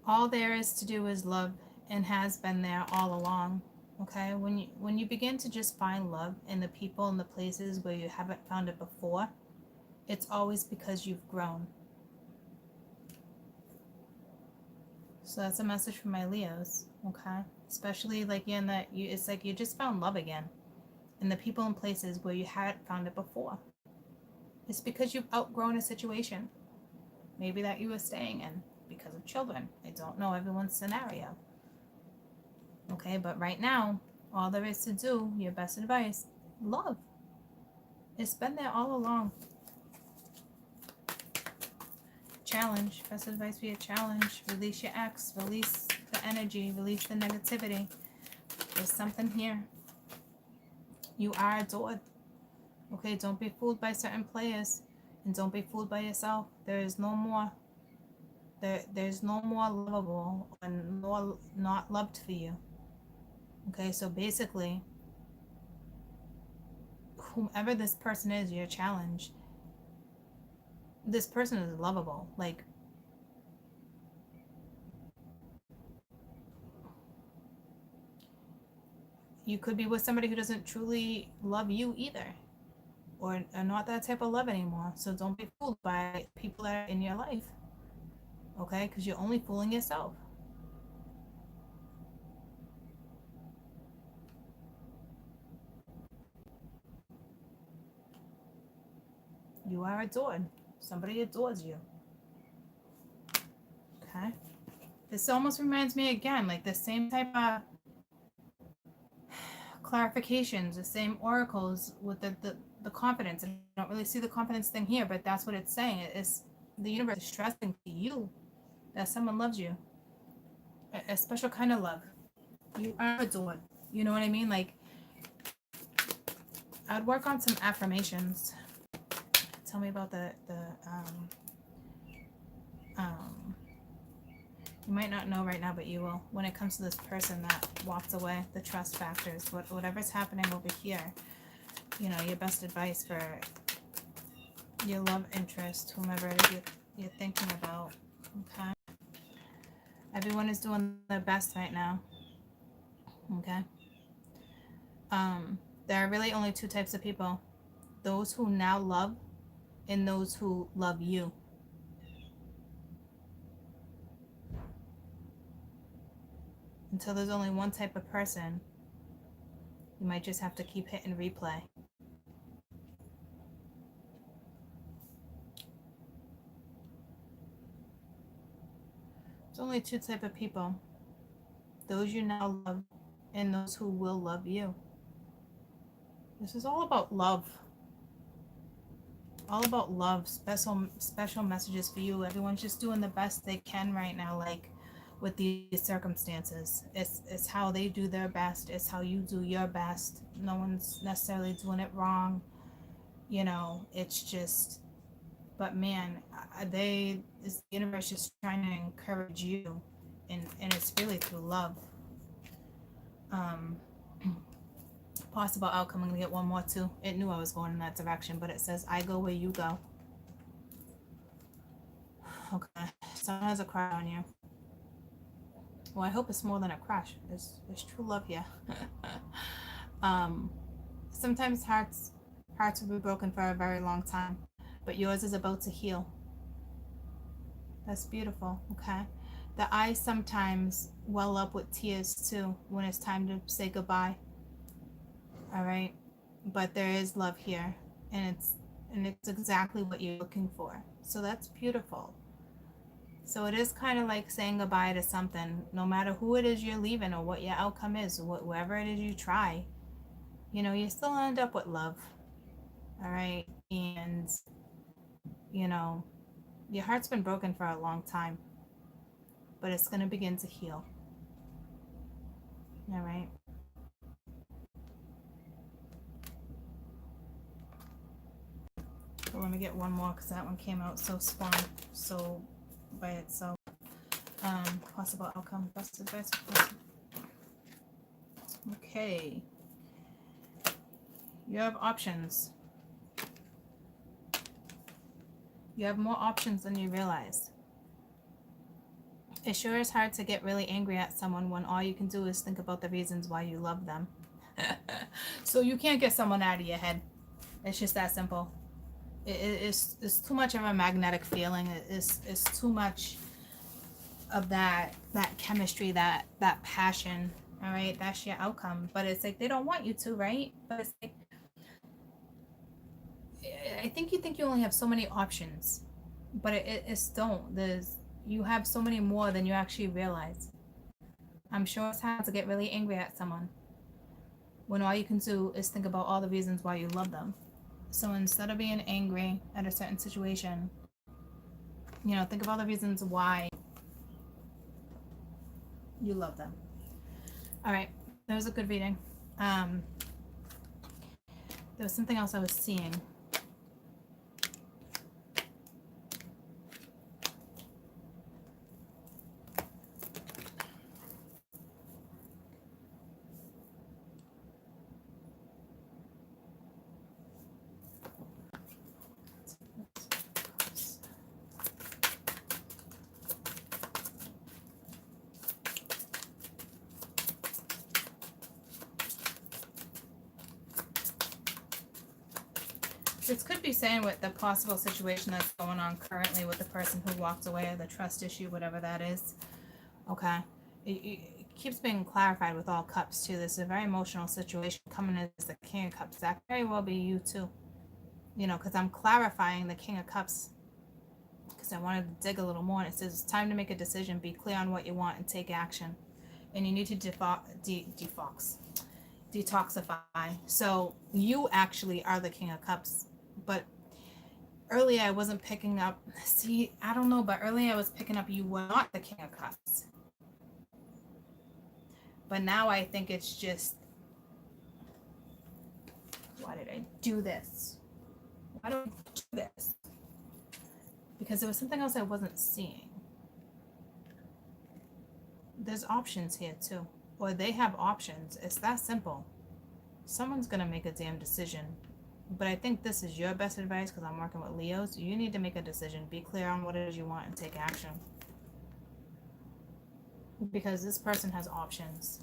All there is to do is love, and has been there all along. Okay, when you begin to just find love in the people and the places where you haven't found it before, it's always because you've grown. So that's a message for my Leos, okay? Especially like in that it's like you just found love again in the people and places where you hadn't found it before. It's because you've outgrown a situation, maybe that you were staying in because of children. I don't know everyone's scenario. Okay, but right now, all there is to do, your best advice, love. It's been there all along. Challenge. Best advice for your challenge. Release your ex. Release the energy. Release the negativity. There's something here. You are adored. Okay, don't be fooled by certain players, and don't be fooled by yourself. There's no more lovable and more not loved for you. Okay, so basically, whomever this person is, your challenge, this person is lovable. Like, you could be with somebody who doesn't truly love you either, or are not that type of love anymore. So don't be fooled by people that are in your life. Okay, because you're only fooling yourself. You are adored. Somebody adores you. Okay. This almost reminds me again, like the same type of clarifications, the same oracles with the confidence. And I don't really see the confidence thing here, but that's what it's saying. It's the universe is stressing to you that someone loves you. A special kind of love. You are adored. You know what I mean? Like, I'd work on some affirmations. Tell me about the you might not know right now, but you will. When it comes to this person that walked away, the trust factors, whatever's happening over here, you know, your best advice for your love interest, whomever it is you're thinking about. Okay. Everyone is doing their best right now. Okay. There are really only two types of people: those who now love and those who love you. Until there's only one type of person, you might just have to keep hitting replay. There's only two type of people: those you now love and those who will love you. This is all about love. All about love. Special messages for you. Everyone's just doing the best they can right now, like with these circumstances. It's how they do their best. It's how you do your best. No one's necessarily doing it wrong. You know, it's just, but man, the universe just trying to encourage you, and it's really through love. Possible outcome. I'm gonna get one more too. It knew I was going in that direction, but it says, I go where you go. Okay, someone has a crush on you. Well, I hope it's more than a crush. There's true love here. Sometimes hearts will be broken for a very long time, but yours is about to heal. That's beautiful. Okay, the eyes sometimes well up with tears too when it's time to say goodbye. All right, but there is love here, and it's exactly what you're looking for. So that's beautiful. So it is kind of like saying goodbye to something, no matter who it is you're leaving or what your outcome is, whatever it is you try, you know, you still end up with love. All right, and you know, your heart's been broken for a long time, but it's going to begin to heal. All right. So let me get one more because that one came out so by itself. Possible outcome, best advice. Okay. You have options. You have more options than you realize. It sure is hard to get really angry at someone when all you can do is think about the reasons why you love them. So you can't get someone out of your head. It's just that simple. It's too much of a magnetic feeling. It's too much of that chemistry, that passion. All right, that's your outcome. But it's like they don't want you to, right? But it's like, I think you only have so many options, but it's don't. You have so many more than you actually realize. I'm sure it's hard to get really angry at someone when all you can do is think about all the reasons why you love them. So instead of being angry at a certain situation, you know, think of all the reasons why you love them. All right, that was a good reading. There was something else I was seeing. This could be saying what the possible situation that's going on currently with the person who walked away, or the trust issue, whatever that is. Okay. It keeps being clarified with all cups too. This is a very emotional situation coming as the King of Cups. That could very well be you too. You know, because I'm clarifying the King of Cups because I wanted to dig a little more. And it says it's time to make a decision, be clear on what you want, and take action. And you need to detoxify. So you actually are the King of Cups. But earlier I wasn't picking up, see, I don't know, but earlier I was picking up you were not the King of Cups. But now I think it's just, why did I do this? Why do I do this? Because there was something else I wasn't seeing. There's options here too. Or they have options. It's that simple. Someone's going to make a damn decision. But I think this is your best advice because I'm working with Leos. You need to make a decision. Be clear on what it is you want and take action. Because this person has options.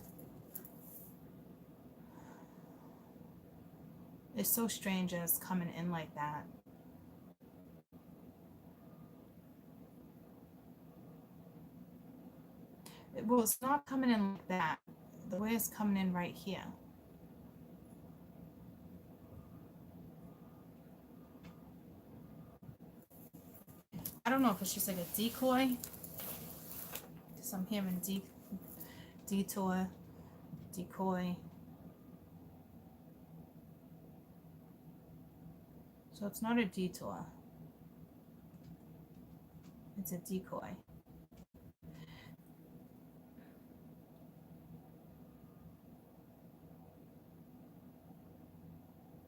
It's so strange that it's coming in like that. Well, it's not coming in like that. The way it's coming in right here. I don't know if it's just like a decoy. Because I'm hearing detour, decoy. So it's not a detour. It's a decoy.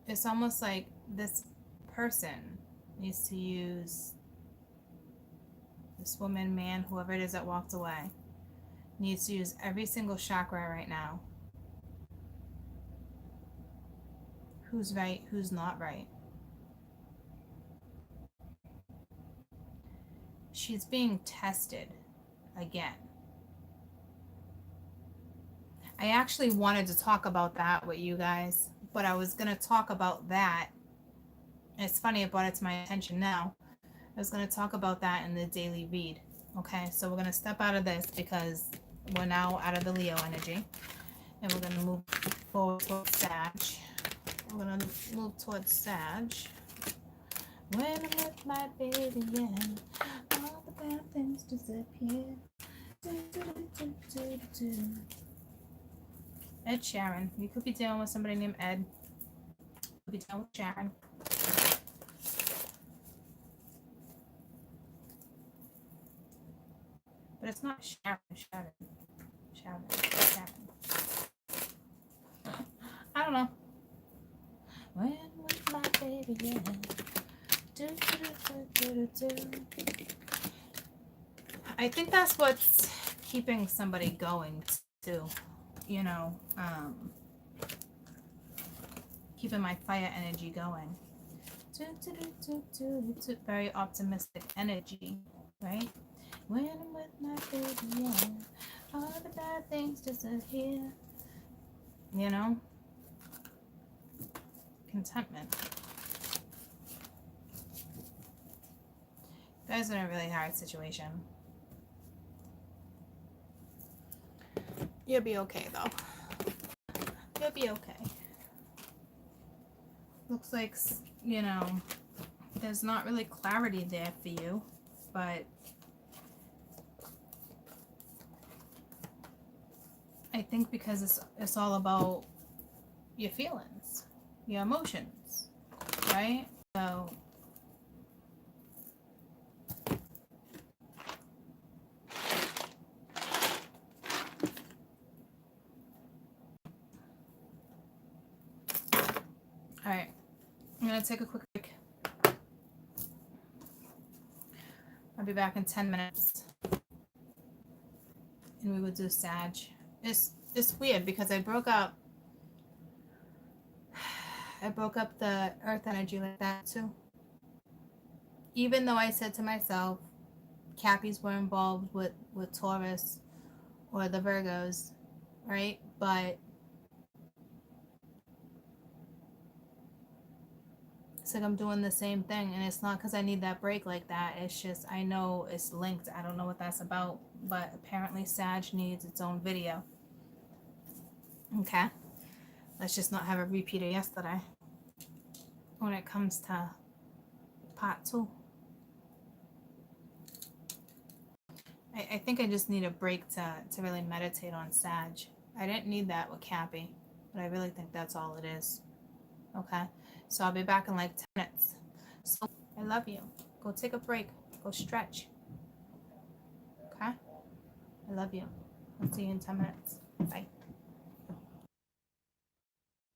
It's almost like this person needs to use, this woman, man, whoever it is that walked away, needs to use every single chakra right now. Who's right, who's not right. She's being tested again. I actually wanted to talk about that with you guys, but I was going to talk about that. It's funny, it brought it to my attention now. I was going to talk about that in the daily read. Okay, so we're going to step out of this because we're now out of the Leo energy. And we're going to move forward towards Sag. We're going to move towards Sag. When I'm with my baby, yeah, all the bad things disappear. Ed Sharon. You could be dealing with somebody named Ed. You could be dealing with Sharon. But it's not Sharon. I don't know. When with my baby, yeah. I think that's what's keeping somebody going too. You know, keeping my fire energy going. Very optimistic energy, right? When I'm with my baby, yeah, all the bad things disappear. You know? Contentment. You guys are in a really hard situation. You'll be okay, though. You'll be okay. Looks like, you know, there's not really clarity there for you, but I think because it's all about your feelings, your emotions, right? So All right. I'm going to take a quick break. I'll be back in 10 minutes. And we would do Sag. It's weird because I broke up the earth energy like that too. Even though I said to myself, Cappies were involved with Taurus or the Virgos, right? But it's like I'm doing the same thing, and it's not because I need that break like that. It's just I know it's linked. I don't know what that's about, but apparently Sag needs its own video. Okay, let's just not have a repeat of yesterday when it comes to part 2. I think I just need a break to really meditate on Sag. I didn't need that with Cappy, but I really think that's all it is. Okay, so I'll be back in like 10 minutes. So I love you. Go take a break. Go stretch. Okay, I love you. I'll see you in 10 minutes. Bye.